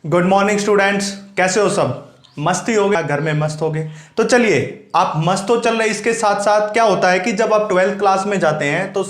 Good morning students, कैसे हो सब? मस्ती हो गया, घर में मस्त हो गए? तो चलिए, आप मस्त तो चल रहे, इसके साथ साथ क्या होता है कि जब आप 12th क्लास में जाते हैं तो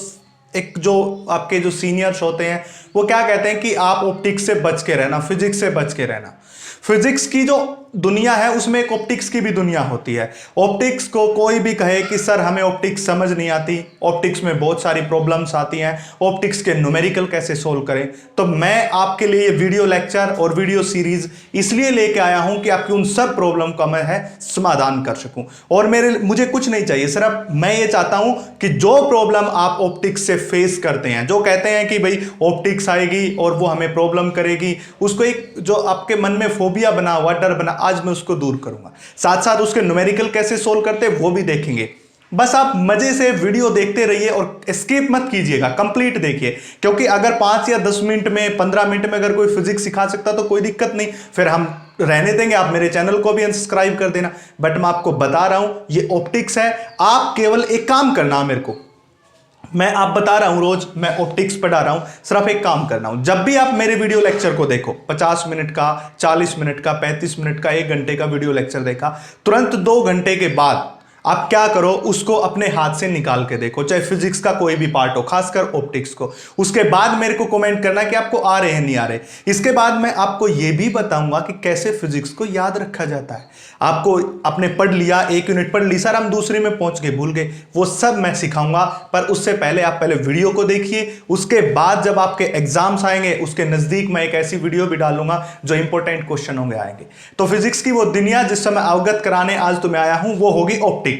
एक जो आपके जो सीनियर्स होते हैं वो क्या कहते हैं कि आप ऑप्टिक्स से बच के रहना, फिजिक्स से बच के रहना। फिजिक्स की जो दुनिया है उसमें एक ऑप्टिक्स की भी दुनिया होती है। ऑप्टिक्स को कोई भी कहे कि सर हमें ऑप्टिक्स समझ नहीं आती, ऑप्टिक्स में बहुत सारी प्रॉब्लम्स आती हैं, ऑप्टिक्स के न्यूमेरिकल कैसे सोल्व करें, तो मैं आपके लिए वीडियो लेक्चर और वीडियो सीरीज इसलिए लेके आया हूं कि आपकी उन सब प्रॉब्लम का मैं है समाधान कर सकूं। और मुझे कुछ नहीं चाहिए, सिर्फ मैं ये चाहता हूं कि जो प्रॉब्लम आप ऑप्टिक्स से फेस करते हैं, जो कहते हैं कि भाई ऑप्टिक्स आएगी और वो हमें प्रॉब्लम करेगी, उसको एक जो आपके मन में फोबिया बना हुआ, डर बना, आज मैं उसको दूर करूंगा। साथ साथ उसके न्यूमेरिकल कैसे सोल्व करते हैं वो भी देखेंगे। बस आप मजे से वीडियो देखते रहिए और स्किप मत कीजिएगा, कंप्लीट देखिए, क्योंकि अगर 5 या 10 मिनट में, 15 मिनट में अगर कोई फिजिक्स सिखा सकता तो कोई दिक्कत नहीं, फिर हम रहने देंगे। आप मेरे चैनल को भी अनसब्सक्राइब कर देना। बट मैं आपको बता रहा हूं ये ऑप्टिक्स है, आप केवल एक काम करना, मेरे को मैं आप बता रहा हूं, रोज मैं ऑप्टिक्स पढ़ा रहा हूं, सिर्फ एक काम करना हूं। जब भी आप मेरे वीडियो लेक्चर को देखो, 50 मिनट का, 40 मिनट का, 35 मिनट का, 1 घंटे का वीडियो लेक्चर देखा, तुरंत 2 घंटे के बाद आप क्या करो, उसको अपने हाथ से निकाल के देखो, चाहे फिजिक्स का कोई भी पार्ट हो, खासकर ऑप्टिक्स को। उसके बाद मेरे को कमेंट करना कि आपको आ रहे हैं नहीं आ रहे। इसके बाद मैं आपको यह भी बताऊंगा कि कैसे फिजिक्स को याद रखा जाता है। आपको आपने पढ़ लिया, 1 यूनिट पढ़ ली, सर हम दूसरे में पहुंच गए, भूल गए, वो सब मैं सिखाऊंगा। पर उससे पहले आप पहले वीडियो को देखिए, उसके बाद जब आपके एग्जाम्स आएंगे उसके नजदीक मैं एक ऐसी वीडियो भी डालूंगा जो इंपॉर्टेंट क्वेश्चन होंगे आएंगे। तो फिजिक्स की वो दुनिया जिससे मैं अवगत कराने आज तुम्हें आया हूं वो होगी ऑप्टिक्स।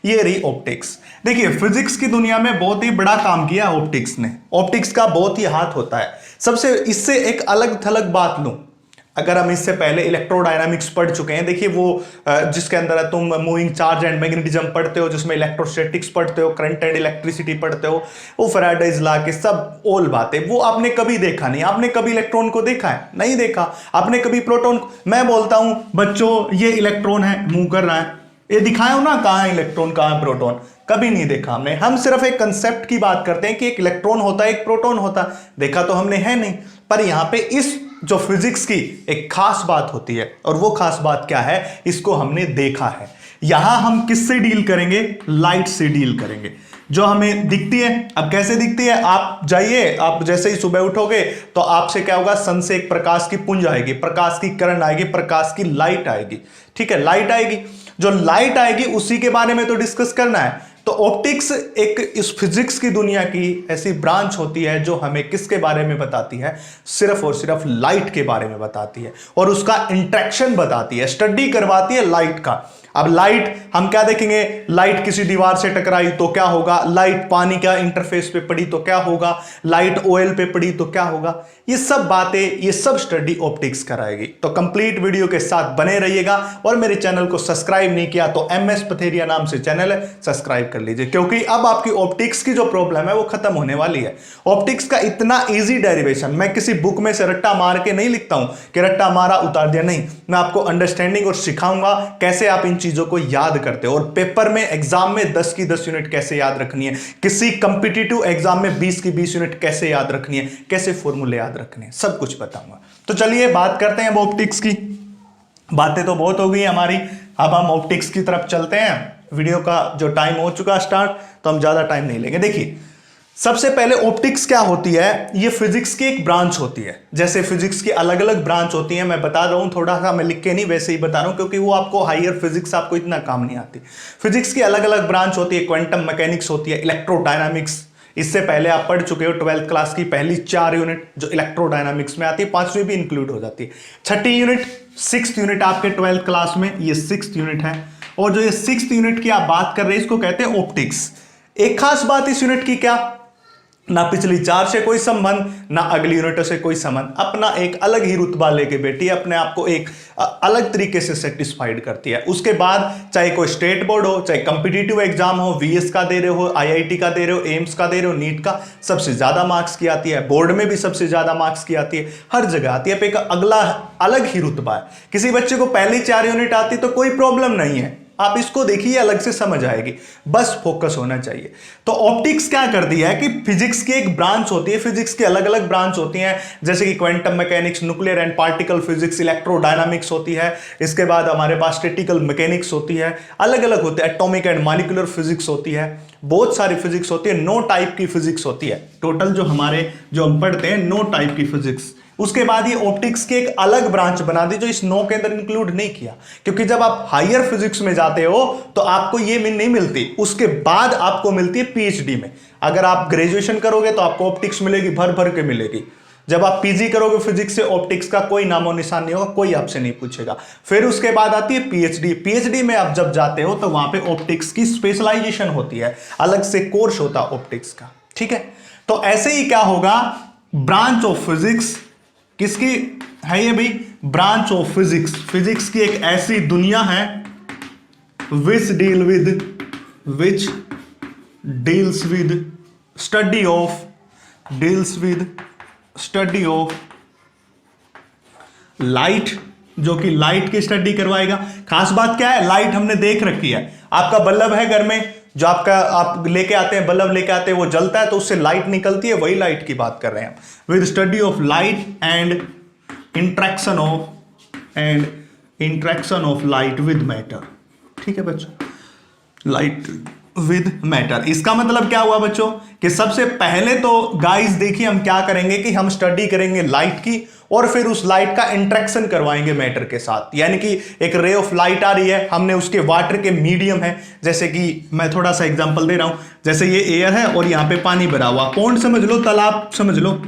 ये रही ऑप्टिक्स। देखिए, फिजिक्स की दुनिया में बहुत ही बड़ा काम किया ऑप्टिक्स ने। ऑप्टिक्स का बहुत ही हाथ होता है। सबसे इससे एक अलग थलग बात लूं, अगर हम इससे पहले इलेक्ट्रोडायनामिक्स पढ़ चुके हैं, देखिए वो जिसके अंदर तुम मूविंग चार्ज एंड मैग्नेटिज्म पढ़ते हो, जिसमें इलेक्ट्रोस्टैटिक्स पढ़ते हो, करंट एंड इलेक्ट्रिसिटी पढ़ते हो, वो फैराडेज लॉ के सब ओल बातें, वो आपने कभी देखा नहीं। आपने कभी इलेक्ट्रॉन को देखा है? नहीं देखा। आपने कभी प्रोटॉन को? मैं बोलता हूं बच्चों ये इलेक्ट्रॉन है, मूव कर रहा है, ये दिखाओ ना कहां है इलेक्ट्रॉन, कहां है प्रोटॉन, कभी नहीं देखा हमने। हम सिर्फ एक कंसेप्ट की बात करते हैं कि एक इलेक्ट्रॉन होता है, एक प्रोटॉन होता है, देखा तो हमने है नहीं। पर यहां पे इस जो फिजिक्स की एक खास बात होती है, और वो खास बात क्या है, इसको हमने देखा है। यहां हम किससे डील करेंगे? लाइट से डील करेंगे, जो हमें दिखती है। अब कैसे दिखती है? आप जाइए, आप जैसे ही सुबह उठोगे तो आपसे क्या होगा, सन से एक प्रकाश की पुंज आएगी, प्रकाश की किरण आएगी, प्रकाश की लाइट आएगी। ठीक है, लाइट आएगी। जो लाइट आएगी उसी के बारे में तो डिस्कस करना है। तो ऑप्टिक्स एक इस फिजिक्स की दुनिया की ऐसी ब्रांच होती है जो हमें किसके बारे में बताती है? सिर्फ और सिर्फ लाइट के बारे में बताती है, और उसका इंटरेक्शन बताती है, स्टडी करवाती है लाइट का। अब लाइट हम क्या देखेंगे? लाइट किसी दीवार से टकराई तो क्या होगा, लाइट पानी का इंटरफेस पे पड़ी तो क्या होगा, लाइट ऑयल पे पड़ी तो क्या होगा, ये सब बातें, ये सब स्टडी ऑप्टिक्स कराएगी। तो कंप्लीट वीडियो के साथ बने रहिएगा। और मेरे चैनल को सब्सक्राइब नहीं किया तो MS पथेरिया नाम से चैनल है, सब्सक्राइब कर लीजिए, क्योंकि अब आपकी ऑप्टिक्स की जो प्रॉब्लम है वो खत्म होने वाली है। ऑप्टिक्स का इतना ईजी डेरिवेशन मैं किसी बुक में से रट्टा मार के नहीं लिखता हूं कि रट्टा मारा उतार दिया, नहीं, मैं आपको अंडरस्टैंडिंग और सिखाऊंगा कैसे आप इन चीजों को याद करते हो, और पेपर में, एग्जाम में 10 की 10 यूनिट कैसे याद रखनी है, किसी कंपिटिटिव एग्जाम में 20 की 20 यूनिट कैसे याद रखनी है, कैसे फॉर्मूले याद रखने हैं, सब कुछ बताऊंगा। तो चलिए बात करते हैं अब ऑप्टिक्स की। बातें तो बहुत हो गई हमारी, अब हम ऑप्टिक्स की तरफ चलते हैं। वीडियो का जो टाइम हो चुका स्टार्ट, तो हम ज्यादा टाइम नहीं लेंगे। देखिए, सबसे पहले ऑप्टिक्स क्या होती है? ये फिजिक्स की एक ब्रांच होती है। जैसे फिजिक्स की अलग अलग ब्रांच होती है, मैं बता रहा हूं, थोड़ा सा मैं लिख के नहीं वैसे ही बता रहा हूं, क्योंकि वो आपको हायर फिजिक्स आपको इतना काम नहीं आती। फिजिक्स की अलग अलग ब्रांच होती है, क्वांटम मैकेनिक्स होती है, इलेक्ट्रोडायनामिक्स, इससे पहले आप पढ़ चुके हो 12th क्लास की पहली 4 यूनिट जो इलेक्ट्रोडायनामिक्स में आती है, 5वीं भी इंक्लूड हो जाती है। 6ठी यूनिट, 6th यूनिट आपके 12th क्लास में, ये 6th यूनिट है। और जो ये 6th यूनिट की आप बात कर रहे हैं, इसको कहते हैं ऑप्टिक्स। एक खास बात इस यूनिट की, क्या? ना पिछली 4 से कोई संबंध, ना अगली यूनिटों से कोई संबंध, अपना एक अलग ही रुतबा लेके बेटी अपने आप को एक अलग तरीके से सेटिस्फाइड करती है। उसके बाद चाहे कोई स्टेट बोर्ड हो, चाहे कंपिटिटिव एग्जाम हो, VS का दे रहे हो, IIT का दे रहे हो, एम्स का दे रहे हो, नीट का, सबसे ज्यादा मार्क्स की आती है, बोर्ड में भी सबसे ज्यादा मार्क्स की आती है, हर जगह आती है, पे एक अगला अलग ही रुतबा है। किसी बच्चे को पहली 4 यूनिट आती तो कोई प्रॉब्लम नहीं है, आप इसको देखिए, अलग से समझ आएगी, बस फोकस होना चाहिए। तो ऑप्टिक्स क्या कर दिया है कि फिजिक्स की एक ब्रांच होती है, फिजिक्स की अलग अलग ब्रांच होती हैं, जैसे कि quantum mechanics, nuclear and particle physics, electrodynamics होती है, इसके बाद हमारे पास स्टैटिकल मैकेनिक्स होती है, अलग अलग होते हैं, एटॉमिक एंड मॉलिक्यूलर फिजिक्स होती है, बहुत सारी फिजिक्स होती है, 9 टाइप की फिजिक्स होती है टोटल, जो हम पढ़ते हैं 9 टाइप की फिजिक्स। उसके बाद ये ऑप्टिक्स की एक अलग ब्रांच बना दी जो इस 9 के अंदर इंक्लूड नहीं किया, क्योंकि जब आप हायर फिजिक्स में जाते हो तो आपको ये नहीं मिलती, उसके बाद आपको मिलती है पीएचडी में। अगर आप ग्रेजुएशन करोगे तो आपको ऑप्टिक्स मिलेगी, भर भर के मिलेगी। जब आप पीजी करोगे फिजिक्स से, ऑप्टिक्स का कोई नामो निशान नहीं होगा, कोई आपसे नहीं पूछेगा। फिर उसके बाद आती है पीएचडी। पीएचडी में आप जब जाते हो तो वहां पे ऑप्टिक्स की स्पेशलाइजेशन होती है, अलग से कोर्स होता है ऑप्टिक्स का, ठीक है। तो ऐसे ही क्या होगा, ब्रांच ऑफ फिजिक्स किसकी है ये भाई, ब्रांच ऑफ फिजिक्स। फिजिक्स की एक ऐसी दुनिया है which deals with study of light, जो कि लाइट की स्टडी करवाएगा। खास बात क्या है, लाइट हमने देख रखी है, आपका बल्ब है घर में, जो आप लेके आते हैं, बल्ब लेके आते हैं, वो जलता है तो उससे लाइट निकलती है, वही लाइट की बात कर रहे हैं। With study of light and interaction of light with matter, ठीक है बच्चों, लाइट विद मैटर। इसका मतलब क्या हुआ बच्चों कि सबसे पहले तो गाइस देखिए हम क्या करेंगे कि हम स्टडी करेंगे लाइट की, और फिर उस लाइट का इंट्रैक्शन करवाएंगे मैटर के साथ। यानी कि एक रे ऑफ लाइट आ रही है, हमने उसके वाटर के मीडियम है, जैसे कि मैं थोड़ा सा एग्जांपल दे रहा हूं, जैसे ये एयर है और यहां पे पानी भरा हुआ, पॉन्ड समझ लो, तालाब समझ लो,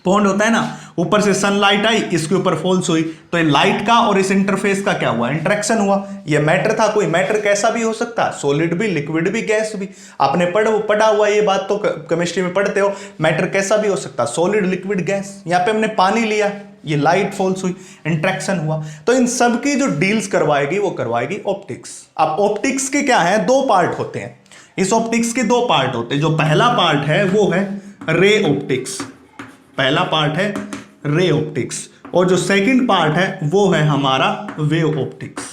पॉन्ड होता है ना, ऊपर से सनलाइट आई, इसके ऊपर फॉल्स हुई, तो ये लाइट का और इस इंटरफेस का क्या हुआ, इंटरेक्शन हुआ। ये मैटर था, कोई मैटर कैसा भी हो सकता है, सॉलिड भी, लिक्विड भी, गैस भी। आपने पढ़ा हुआ ये बात तो केमिस्ट्री में पढ़ते हो, मैटर कैसा भी हो सकता है, सॉलिड, लिक्विड, गैस। यहां पे हमने पानी लिया, ये लाइट फॉल्स हुई, इंटरेक्शन हुआ। तो इन सब की जो डील्स करवाएगी वो करवाएगी ऑप्टिक्स। अब ऑप्टिक्स के क्या है, 2 पार्ट होते हैं, इस ऑप्टिक्स के 2 पार्ट होते हैं। जो पहला पार्ट है वो है रे ऑप्टिक्स, पहला पार्ट है रे ऑप्टिक्स, और जो सेकंड पार्ट है वो है हमारा वेव ऑप्टिक्स।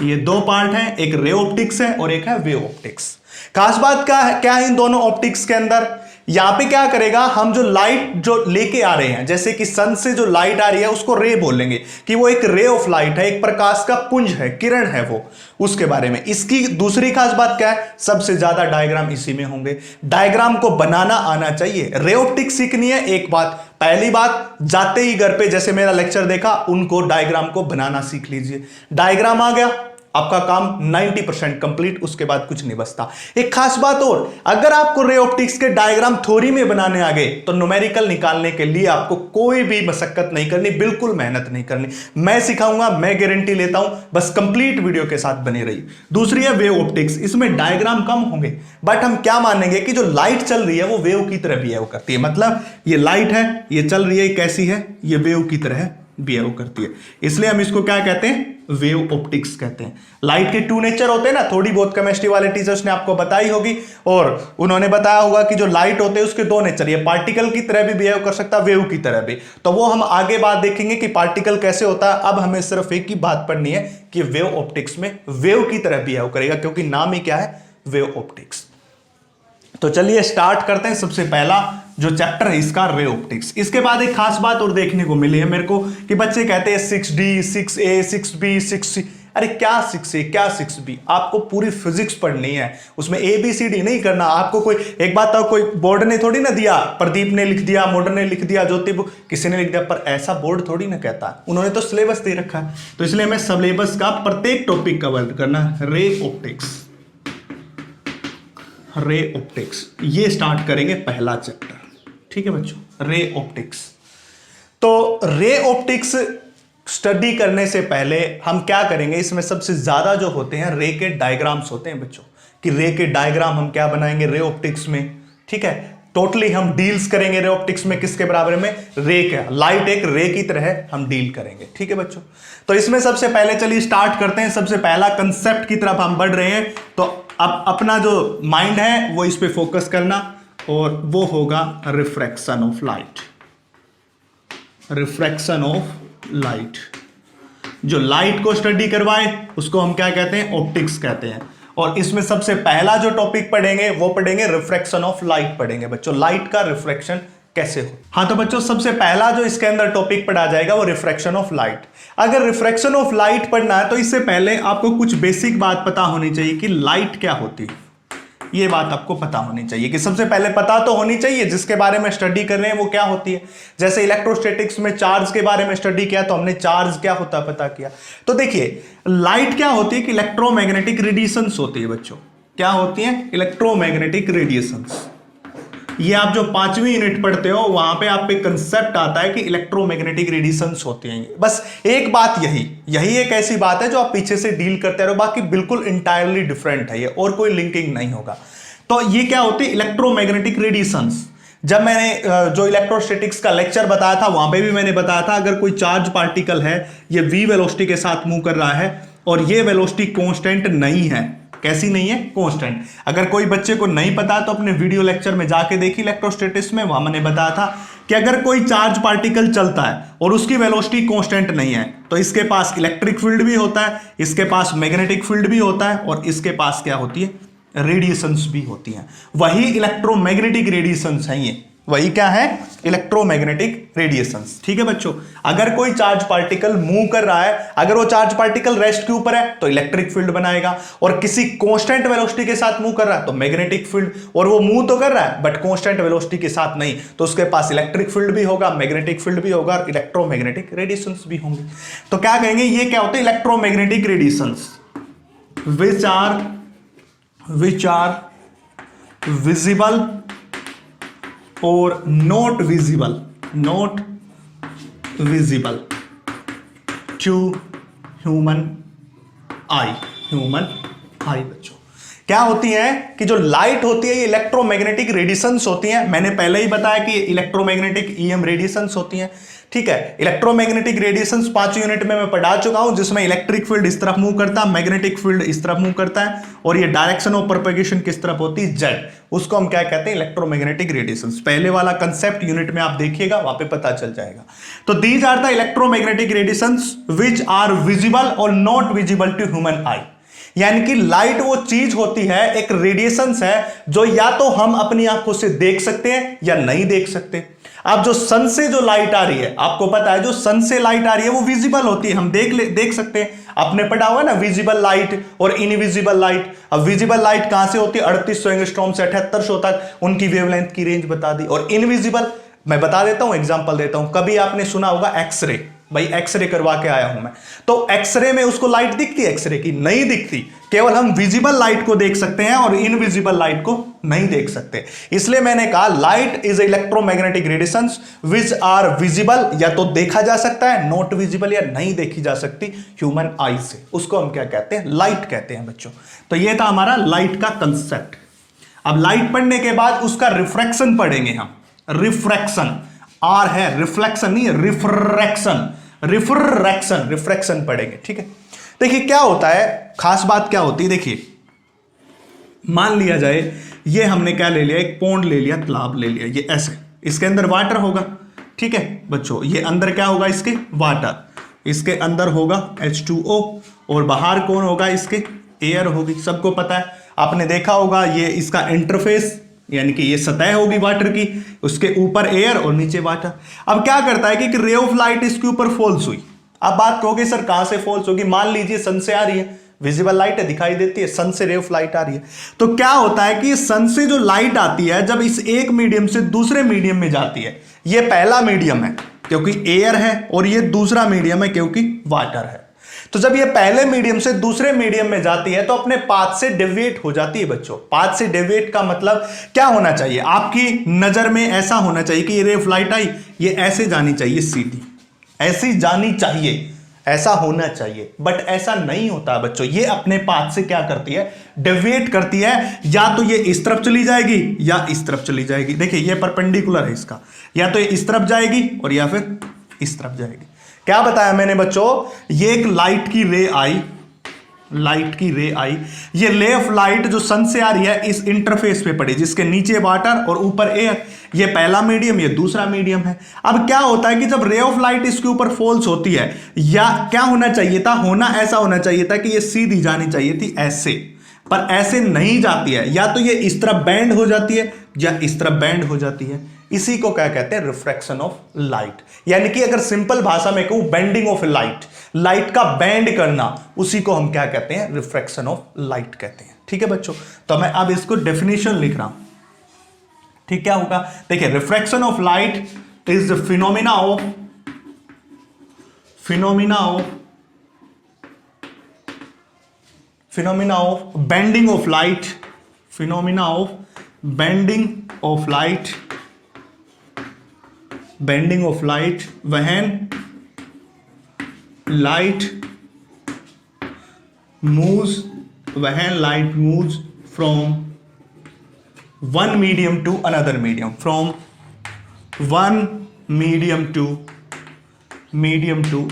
ये 2 पार्ट हैं, एक रे ऑप्टिक्स है और एक है वेव ऑप्टिक्स। खास बात क्या है इन दोनों ऑप्टिक्स के अंदर, यहां पे क्या करेगा, हम जो लाइट जो लेके आ रहे हैं, जैसे कि सन से जो लाइट आ रही है उसको रे बोलेंगे, कि वो एक रे ऑफ लाइट है, एक प्रकाश का पुंज है, किरण है वो, उसके बारे में। इसकी दूसरी खास बात क्या है, सबसे ज्यादा डायग्राम इसी में होंगे, डायग्राम को बनाना आना चाहिए। रे ऑप्टिक्स सीखनी है, एक बात, पहली बात, जाते ही घर पे जैसे मेरा लेक्चर देखा, उनको डायग्राम को बनाना सीख लीजिए। डायग्राम आ गया, आपका काम 90% कंप्लीट, उसके बाद कुछ नहीं बचता। एक खास बात और, अगर आपको रे ऑप्टिक्स के डायग्राम थ्योरी में बनाने आ गए तो न्यूमेरिकल निकालने के लिए आपको कोई भी मशक्कत नहीं करनी, बिल्कुल मेहनत नहीं करनी, मैं सिखाऊंगा, मैं गारंटी लेता हूं, बस कंप्लीट वीडियो के साथ बने रहिए। दूसरी है वेव ऑप्टिक्स, इसमें डायग्राम कम होंगे, बट हम क्या मानेंगे कि जो लाइट चल रही है वो वेव की तरह बिहेव करती है। मतलब ये लाइट है, ये चल रही है, कैसी है, ये वेव की तरह बिहेव करती है, इसलिए हम इसको क्या कहते हैं, वेव ऑप्टिक्स कहते हैं। लाइट के 2 नेचर होते हैं ना, थोड़ी बहुत केमिस्ट्री वाले टीचर्स ने आपको बताई होगी, और उन्होंने बताया होगा कि जो लाइट होते हैं उसके 2 नेचर, ये पार्टिकल की तरह भी बिहेव कर सकता है, वेव की तरह भी। तो वो हम आगे बात देखेंगे कि पार्टिकल कैसे होता है। अब हमें सिर्फ एक ही बात पढ़नी है कि वेव ऑप्टिक्स में वेव की तरह बिहेव करेगा, क्योंकि नाम ही क्या है, वेव ऑप्टिक्स। तो चलिए स्टार्ट करते हैं। सबसे पहला जो चैप्टर है इसका रे ऑप्टिक्स। इसके बाद एक खास बात और देखने को मिली है मेरे को कि बच्चे कहते हैं 6D 6A 6B 6C। अरे क्या 6A क्या 6B, आपको पूरी फिजिक्स पढ़नी है, उसमें ABCD नहीं करना आपको। कोई एक बात था, कोई बोर्ड ने थोड़ी ना दिया, प्रदीप ने लिख दिया, मोडर ने लिख दिया, ज्योति किसी ने लिख दिया, पर ऐसा बोर्ड थोड़ी ना कहता है, उन्होंने तो सिलेबस दे रखा है। तो इसलिए हमें सिलेबस का प्रत्येक टॉपिक कवर करना। रे ऑप्टिक्स, रे ऑप्टिक्स, ये स्टार्ट करेंगे पहला चैप्टर, ठीक है बच्चों, रे ऑप्टिक्स। तो रे ऑप्टिक्स स्टडी करने से पहले हम क्या करेंगे, इसमें सबसे ज्यादा जो होते हैं रे के डायग्राम्स होते हैं बच्चों, कि रे के डायग्राम हम क्या बनाएंगे रे ऑप्टिक्स में, ठीक है। टोटली हम डील्स करेंगे रे ऑप्टिक्स में, किसके बराबर में, रे के, लाइट एक रे की तरह है, हम डील करेंगे, ठीक है बच्चों। तो इसमें सबसे पहले चलिए स्टार्ट करते हैं। सबसे पहला कंसेप्ट की तरफ हम बढ़ रहे हैं, तो अब अपना जो माइंड है वो इस पे फोकस करना, और वो होगा refraction of light, refraction of light. जो लाइट को स्टडी करवाए उसको हम क्या कहते हैं, ऑप्टिक्स कहते हैं। और इसमें सबसे पहला जो टॉपिक पढ़ेंगे वो पढ़ेंगे रिफ्रैक्शन ऑफ लाइट पढ़ेंगे बच्चों, लाइट का रिफ्रैक्शन कैसे हो। हाँ तो बच्चों सबसे पहला जो इसके अंदर टॉपिक पढ़ा जाएगा वो रिफ्रैक्शन ऑफ लाइट। अगर रिफ्रैक्शन ऑफ लाइट पढ़ना है तो इससे पहले आपको कुछ बेसिक बात पता होनी चाहिए कि लाइट क्या होती है। ये बात आपको पता होनी चाहिए कि सबसे पहले पता तो होनी चाहिए जिसके बारे में स्टडी कर रहे हैं वो क्या होती है। जैसे इलेक्ट्रोस्टैटिक्स में चार्ज के बारे में स्टडी किया तो हमने चार्ज क्या होता है पता किया। तो देखिए लाइट क्या होती है कि इलेक्ट्रोमैग्नेटिक रेडिएशंस होती है बच्चों। क्या होती है, इलेक्ट्रोमैग्नेटिक रेडिएशंस। ये आप जो 5वीं यूनिट पढ़ते हो वहां पे आप पे कंसेप्ट आता है कि इलेक्ट्रोमैग्नेटिक रेडिएशंस होती हैं। बस एक बात यही एक ऐसी बात है जो आप पीछे से डील करते रहो, बाकी बिल्कुल इंटायरली डिफरेंट है ये, और कोई लिंकिंग नहीं होगा। तो ये क्या होती है, इलेक्ट्रोमैग्नेटिक रेडिएशंस। जब मैंने जो इलेक्ट्रोस्टैटिक्स का लेक्चर बताया था वहां पे भी मैंने बताया था अगर कोई चार्ज पार्टिकल है ये v वेलोसिटी के साथ मूव कर रहा है और ये वेलोसिटी कांस्टेंट नहीं है। कैसी नहीं है, कांस्टेंट। अगर कोई बच्चे को नहीं पता तो अपने वीडियो लेक्चर में जाके देखिए इलेक्ट्रोस्टैटिक्स में, वहां मैंने बताया था कि अगर कोई चार्ज पार्टिकल चलता है और उसकी वेलोसिटी कांस्टेंट नहीं है तो इसके पास इलेक्ट्रिक फील्ड भी होता है, इसके पास मैग्नेटिक फील्ड भी होता है और इसके पास क्या होती है, रेडिएशंस भी होती हैं। वही इलेक्ट्रोमैग्नेटिक रेडिएशंस हैं ये, वही क्या है, इलेक्ट्रोमैग्नेटिक रेडिएशंस। ठीक है बच्चों, अगर कोई चार्ज पार्टिकल मूव कर रहा है, अगर वो चार्ज पार्टिकल रेस्ट के ऊपर है तो इलेक्ट्रिक फील्ड बनाएगा, और किसी कांस्टेंट वेलोसिटी के साथ मूव कर रहा है तो मैग्नेटिक फील्ड। और वो मूव तो कर रहा है बट कांस्टेंट वेलोसिटी के साथ नहीं, तो उसके पास इलेक्ट्रिक फील्ड भी होगा, मैग्नेटिक फील्ड भी होगा और इलेक्ट्रोमैग्नेटिक रेडिएशंस भी होंगे। तो क्या कहेंगे, ये क्या होते हैं, electromagnetic radiations which are visible or not visible to human eye बच्चों। क्या होती है कि जो लाइट होती है ये इलेक्ट्रोमैग्नेटिक रेडिएशंस होती हैं। मैंने पहले ही बताया कि इलेक्ट्रोमैग्नेटिक ईएम रेडिएशंस होती हैं। ठीक है, इलेक्ट्रोमैग्नेटिक रेडिएशंस 5 यूनिट में मैं पढ़ा चुका हूं, जिसमें इलेक्ट्रिक फील्ड इस तरफ मूव करता है, मैग्नेटिक फील्ड इस तरफ मूव करता है, और ये डायरेक्शन ऑफ प्रोपेगेशन किस तरफ होती है, जेड। उसको हम क्या कहते हैं, इलेक्ट्रोमैग्नेटिक रेडिएशंस। पहले वाला कंसेप्ट यूनिट में आप देखिएगा, वहां पे पता चल जाएगा। तो these are the electromagnetic radiations which are visible और not visible to human eye. यानी कि लाइट वो चीज होती है, एक रेडिएशंस है जो या तो हम अपनी आंखों से देख सकते हैं या नहीं देख सकते। अब जो सन से जो लाइट आ रही है, आपको पता है जो सन से लाइट आ रही है वो विजिबल होती है, हम देख सकते हैं। आपने पढ़ा हुआ ना विजिबल लाइट और इनविजिबल लाइट। अब विजिबल लाइट कहां से होती है, 3800 एंगस्ट्रॉम से 7800 तक उनकी वेवलेंथ की रेंज बता दी। और इनविजिबल मैं बता देता हूं, एग्जांपल देता हूं। कभी आपने सुना होगा एक्सरे, भाई एक्सरे करवा के आया हूं मैं, तो एक्सरे में उसको लाइट दिखती है, एक्सरे की नहीं दिखती। केवल हम विजिबल लाइट को देख सकते हैं और इनविजिबल लाइट को नहीं देख सकते। इसलिए मैंने कहा light is electromagnetic radiations which are visible, या तो देखा जा सकता है, नॉट विजिबल या नहीं देखी जा सकती ह्यूमन आई से। उसको हम क्या कहते हैं, लाइट कहते हैं बच्चों। तो ये था हमारा लाइट का कंसेप्ट। अब लाइट पढ़ने के बाद उसका रिफ्रैक्शन पढ़ेंगे हम। रिफ्रैक्शन, आर है, रिफ्लेक्शन नहीं है, रिफ्रैक्शन पढ़ेंगे। ठीक है, देखिए क्या होता है, खास बात क्या होती है, देखिए मान लिया जाए ये हमने क्या ले लिया, एक पॉन्ड ले लिया, तालाब ले लिया, ये ऐसे, इसके अंदर वाटर होगा। ठीक है बच्चों, ये अंदर क्या होगा, इसके वाटर, इसके अंदर होगा H2O और बाहर कौन होगा, इसके एयर होगी। सबको पता है, आपने देखा होगा ये इसका इंटरफेस, यानी कि ये सतह होगी वाटर की, उसके ऊपर एयर और नीचे वाटर। अब क्या करता है कि रे ऑफ लाइट इसके ऊपर फॉल्स हुई। अब बात कहोगे सर कहां से फॉल्स होगी, मान लीजिए सन से आ रही है, विजिबल लाइट है, दिखाई देती है, सन से रे ऑफ लाइट आ रही है। तो क्या होता है कि सन से जो लाइट आती है जब इस एक मीडियम से दूसरे मीडियम में जाती है, ये पहला मीडियम है क्योंकि एयर है और ये दूसरा मीडियम है क्योंकि वाटर है। तो जब ये पहले मीडियम से दूसरे मीडियम में जाती है तो अपने पाथ से डेविएट हो जाती है बच्चों। पाथ से डेविएट का मतलब क्या होना चाहिए, आपकी नजर में ऐसा होना चाहिए कि ये रे ऑफ लाइट आई, ये ऐसे जानी चाहिए, सीधी ऐसी जानी चाहिए, ऐसा होना चाहिए, बट ऐसा नहीं होता बच्चों। ये अपने पाथ से क्या करती है, डेविएट करती है, या तो ये इस तरफ चली जाएगी या इस तरफ चली जाएगी। देखिए ये परपेंडिकुलर है इसका, या तो ये इस तरफ जाएगी और या फिर इस तरफ जाएगी। क्या बताया मैंने बच्चों, ये एक लाइट की रे आई, लाइट की रे आई, ये रे ऑफ लाइट जो सन से आ रही है इस इंटरफेस पे पड़ी, जिसके नीचे वाटर और ऊपर एयर, ये पहला मीडियम, ये दूसरा मीडियम है। अब क्या होता है कि जब रे ऑफ लाइट इसके ऊपर फॉल्स होती है, या क्या होना चाहिए था, होना ऐसा होना चाहिए था कि ये सीधी जानी चाहिए थी ऐसे, पर ऐसे नहीं जाती है, या तो ये इस तरफ बैंड हो जाती है या इस तरफ बैंड हो जाती है। इसी को क्या कहते हैं, रिफ्रैक्शन ऑफ लाइट। यानी कि अगर सिंपल भाषा में कहूं, बेंडिंग ऑफ लाइट, लाइट का बैंड करना, उसी को हम क्या कहते हैं, रिफ्रैक्शन ऑफ लाइट कहते हैं। ठीक है बच्चों, तो मैं अब इसको डेफिनेशन लिख रहा हूं। ठीक, क्या होगा, देखिए, refraction of light is the phenomena of bending of light, phenomena of bending of light when light moves from one medium to another medium, from one medium to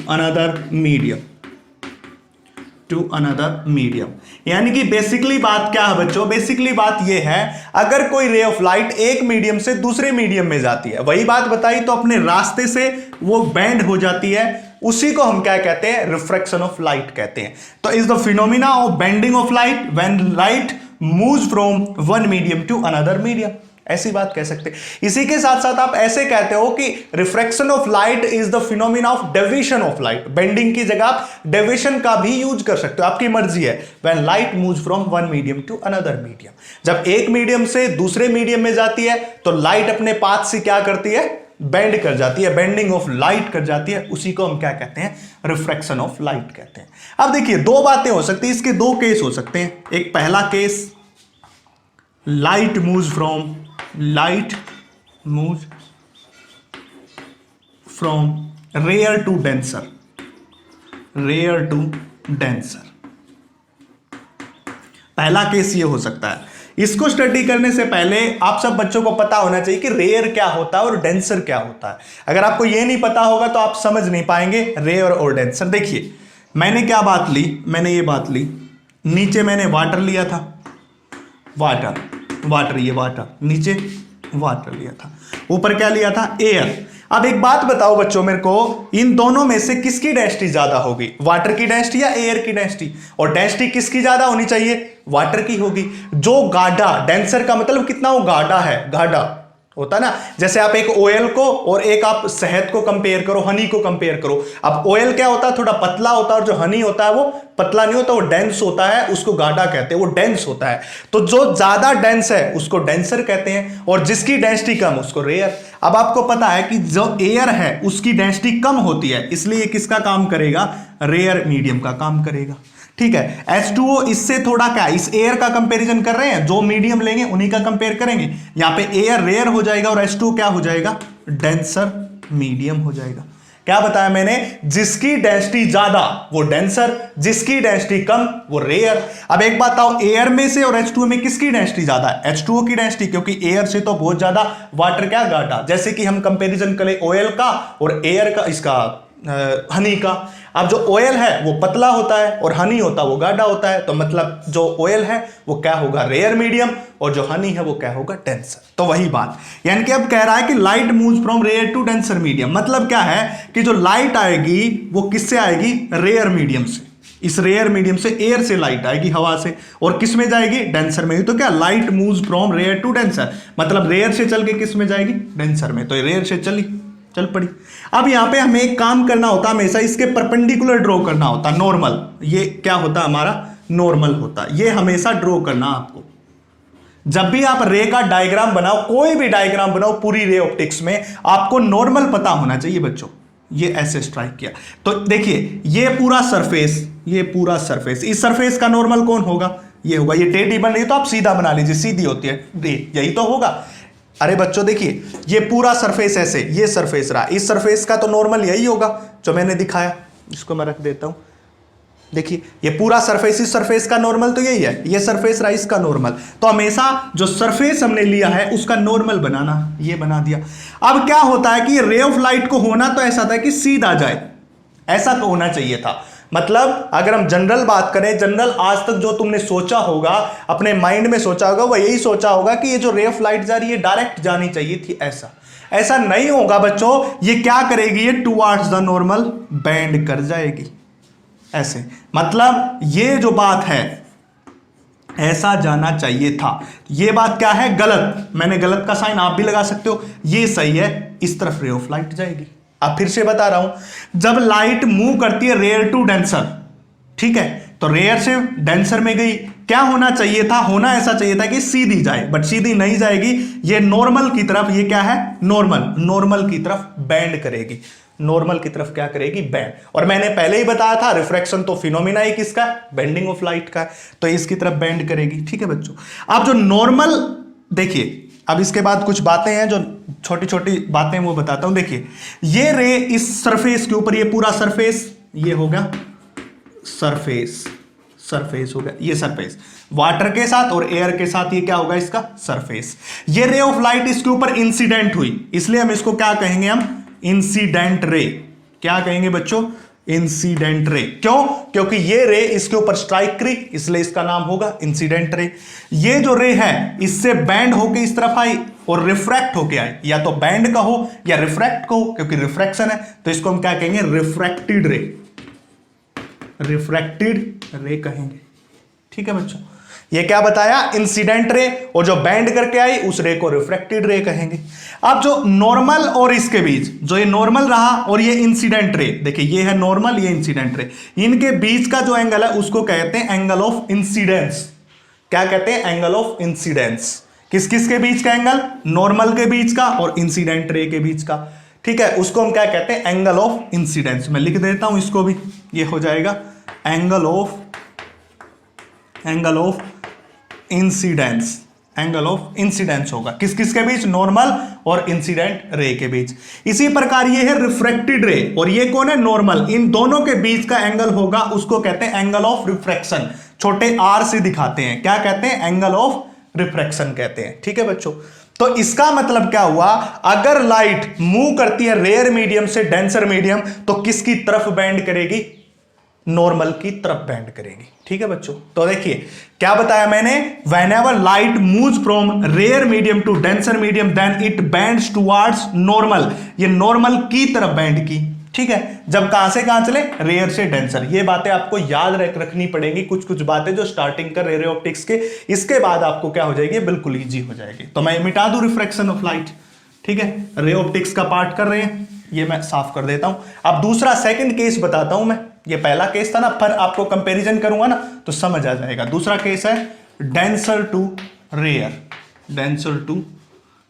another medium। यानी कि basically बात क्या है बच्चों, basically बात यह है, अगर कोई रे ऑफ लाइट एक मीडियम से दूसरे मीडियम में जाती है, वही बात बताई, तो अपने रास्ते से वो बैंड हो जाती है, उसी को हम क्या कहते हैं, रिफ्रैक्शन ऑफ लाइट कहते हैं। तो is the phenomena of bending of light when light moves from one medium to another medium, ऐसी बात कह सकते हैं। इसी के साथ साथ आप ऐसे कहते हो कि refraction of light is the phenomena of deviation of light. Bending की जगह आप डेविएशन का भी यूज कर सकते हो, आपकी मर्जी है। When light moves from one medium to another medium, जब एक मीडियम से दूसरे मीडियम में जाती है तो लाइट अपने पाथ से क्या करती है, बेंड कर जाती है, बेंडिंग ऑफ लाइट कर जाती है, उसी को हम क्या कहते हैं, रिफ्रैक्शन ऑफ लाइट कहते हैं। अब देखिए, दो बातें हो सकती है, इसके दो केस हो सकते हैं। एक पहला case, light moves from rare to denser, पहला केस ये हो सकता है। इसको स्टडी करने से पहले आप सब बच्चों को पता होना चाहिए कि रेयर क्या होता है और डेंसर क्या होता है। अगर आपको ये नहीं पता होगा तो आप समझ नहीं पाएंगे रेयर और डेंसर। देखिए, मैंने क्या बात ली, मैंने ये बात ली, नीचे मैंने वाटर लिया था, वाटर, ये वाटर, नीचे वाटर लिया था, ऊपर क्या लिया था, एयर। अब एक बात बताओ बच्चों मेरे को, इन दोनों में से किसकी डेंसिटी ज्यादा होगी, वाटर की डेंसिटी या एयर की डेंसिटी? और डेंसिटी किसकी ज्यादा होनी चाहिए, वाटर की होगी। जो गाढ़ा, डेंसर का मतलब कितना वो गाढ़ा है, गाढ़ा होता है ना। जैसे आप एक ऑयल को और एक आप शहद को कंपेयर करो, हनी को कंपेयर करो। अब ऑयल क्या होता है, थोड़ा पतला होता है, और जो हनी होता है वो पतला नहीं होता, वो डेंस होता है, उसको गाढ़ा कहते हैं, वो डेंस होता है। तो जो ज्यादा डेंस है उसको डेंसर कहते हैं, और जिसकी डेंसिटी कम उसको रेयर। अब आपको पता है कि जो एयर है उसकी डेंसिटी कम होती है, इसलिए किसका काम करेगा, रेयर मीडियम का काम करेगा। ठीक है, H2O इससे थोड़ा क्या, इस एयर का कंपैरिजन कर रहे हैं, जो मीडियम लेंगे उन्हीं का कंपेयर करेंगे। यहां पे एयर रेयर हो जाएगा और H2O क्या हो जाएगा, डेंसर मीडियम हो जाएगा। क्या बताया मैंने, जिसकी डेंसिटी ज्यादा वो डेंसर, जिसकी डेंसिटी कम वो रेयर। अब एक बात आओ, एयर में से और H2O में किसकी डेंसिटी ज्यादा है, H2O की डेंसिटी, क्योंकि एयर से तो बहुत ज्यादा, वाटर क्या गाढ़ा। जैसे कि हम कंपैरिजन करें ऑयल का और एयर का, इसका हनी का। अब जो ऑयल है वो पतला होता है और हनी होता है वो गाढ़ा होता है, तो मतलब जो ऑयल है वो क्या होगा, रेयर मीडियम, और जो हनी है वो क्या होगा, डेंसर। तो वही बात, यानी कि अब कह रहा है कि light moves from rare to denser medium. मतलब क्या है कि जो लाइट आएगी वो किससे आएगी, रेयर मीडियम से। इस रेयर मीडियम से, एयर से लाइट आएगी, हवा से, और किस में जाएगी, डेंसर में। तो क्या, light moves from rare to denser, मतलब रेयर से चल के किस में जाएगी, डेंसर में। तो ये रेयर से चल पड़ी। अब यहां पे हमें एक काम करना होता है, हमेशा इसके परपेंडिकुलर ड्रॉ करना होता है, नॉर्मल। ये क्या होता है हमारा, नॉर्मल होता है। ये हमेशा ड्रॉ करना आपको, जब भी आप रे का डायग्राम बनाओ, कोई भी डायग्राम बनाओ पूरी रे ऑप्टिक्स में, आपको नॉर्मल पता होना चाहिए बच्चों। ये ऐसे स्ट्राइक किया तो देखिए, ये पूरा सरफेस, इस सरफेस का नॉर्मल कौन होगा, ये होगा। ये टेढ़ी बन रही है तो आप सीधा बना लीजिए, सीधी होती है रे, यही तो होगा। अरे बच्चों देखिए, ये पूरा सरफेस ऐसे, ये सरफेस रहा, इस सरफेस का तो नॉर्मल यही होगा जो मैंने दिखाया। इसको मैं रख देता हूं, देखिए ये पूरा सरफेस, इस सरफेस का नॉर्मल तो यही है, ये सरफेस रहा, इसका नॉर्मल। तो हमेशा जो सरफेस हमने लिया है उसका नॉर्मल बनाना, ये बना दिया। अब क्या होता है कि रे ऑफ लाइट को होना तो ऐसा था कि सीधा जाए, ऐसा तो होना चाहिए था। मतलब अगर हम जनरल बात करें, जनरल आज तक जो तुमने सोचा होगा, अपने माइंड में सोचा होगा, वह यही सोचा होगा कि ये जो रे ऑफ लाइट जा रही है डायरेक्ट जानी चाहिए थी। ऐसा नहीं होगा बच्चों। ये क्या करेगी, ये टुवर्ड्स द नॉर्मल बेंड कर जाएगी ऐसे। मतलब ये जो बात है ऐसा जाना चाहिए था। ये बात क्या है, गलत। मैंने गलत का साइन आप भी लगा सकते हो, ये सही है, इस तरफ रे ऑफ लाइट जाएगी। अब फिर से बता रहा हूं, जब लाइट मूव करती है रेयर टू डेंसर, ठीक है, तो रेयर से डेंसर में गई, क्या होना चाहिए था, होना ऐसा चाहिए था कि सीधी जाए, बट सीधी नहीं जाएगी, ये नॉर्मल की तरफ, ये क्या है, नॉर्मल की तरफ बेंड करेगी। नॉर्मल की तरफ क्या करेगी, बेंड। और मैंने पहले ही बताया था रिफ्रैक्शन तो फिनोमिना ही किसका, बेंडिंग ऑफ लाइट का, तो इसकी तरफ बेंड करेगी। ठीक है बच्चों, अब जो नॉर्मल, देखिए अब इसके बाद कुछ बातें हैं जो छोटी छोटी बातें वो बताता हूं। देखिए ये रे इस सरफेस के ऊपर, ये पूरा सरफेस, ये हो गया सरफेस हो गया, ये सरफेस वाटर के साथ और एयर के साथ, ये क्या होगा, इसका सरफेस। ये रे ऑफ लाइट इसके ऊपर इंसिडेंट हुई, इसलिए हम इसको क्या कहेंगे, हम इंसिडेंट रे। क्या कहेंगे बच्चों, इंसिडेंट रे। क्यों, क्योंकि ये रे इसके ऊपर स्ट्राइक करी, इसलिए इसका नाम होगा इंसिडेंट रे। ये जो रे है इससे बैंड होके इस तरफ आई और रिफ्रैक्ट होके आई, या तो बैंड कहो या रिफ्रैक्ट कहो, क्योंकि रिफ्रैक्शन है, तो इसको हम क्या कहेंगे, रिफ्रैक्टेड रे कहेंगे। ठीक है बच्चों, ये क्या बताया, इंसिडेंट रे, और जो बैंड करके आई उस रे को रिफ्रैक्टेड रे कहेंगे। अब जो नॉर्मल और इसके बीच, जो ये नॉर्मल रहा और ये इंसिडेंट रे, देखिए ये है नॉर्मल, ये इंसिडेंट रे, इनके बीच का जो एंगल है उसको कहते हैं एंगल ऑफ इंसिडेंस। क्या कहते हैं, एंगल ऑफ इंसिडेंस। किस किस के बीच का एंगल, नॉर्मल के बीच का और इंसिडेंट रे के बीच का। ठीक है, उसको हम क्या कहते हैं, एंगल ऑफ इंसिडेंस। मैं लिख देता हूं इसको भी, ये हो जाएगा एंगल ऑफ इंसिडेंस होगा। किस किस के बीच, नॉर्मल और इंसिडेंट रे के बीच। इसी प्रकार ये है रिफ्रैक्टेड रे, और ये कौन है, नॉर्मल। इन दोनों के बीच का एंगल होगा, उसको कहते हैं एंगल ऑफ रिफ्रैक्शन। छोटे आर से दिखाते हैं, क्या कहते हैं, एंगल ऑफ रिफ्रैक्शन कहते हैं। ठीक है बच्चों, तो इसका मतलब क्या हुआ, अगर लाइट मूव करती है रेयर मीडियम से डेंसर मीडियम, तो किसकी तरफ बेंड करेगी, नॉर्मल की तरफ बेंड करेगी। ठीक है बच्चों, तो देखिए क्या बताया मैंने, whenever light moves from rare medium to denser medium then it bends towards normal, ये नॉर्मल की तरफ बेंड की। ठीक है, जब कहां से कहां चले, रेयर से डेंसर। ये बातें आपको याद रखनी पड़ेगी, कुछ कुछ बातें जो स्टार्टिंग कर रे ऑप्टिक्स के, इसके बाद आपको क्या हो जाएगी, बिल्कुल इजी हो जाएगी। तो मैं मिटा दूं रिफ्रैक्शन ऑफ लाइट। ठीक है, रे ऑप्टिक्स का पार्ट कर रहे हैं, ये मैं साफ कर देता हूं। अब दूसरा सेकंड केस बताता हूं मैं। ये पहला केस था ना, पर आपको कंपैरिजन करूंगा ना तो समझ आ जाएगा। दूसरा केस है डेंसर टू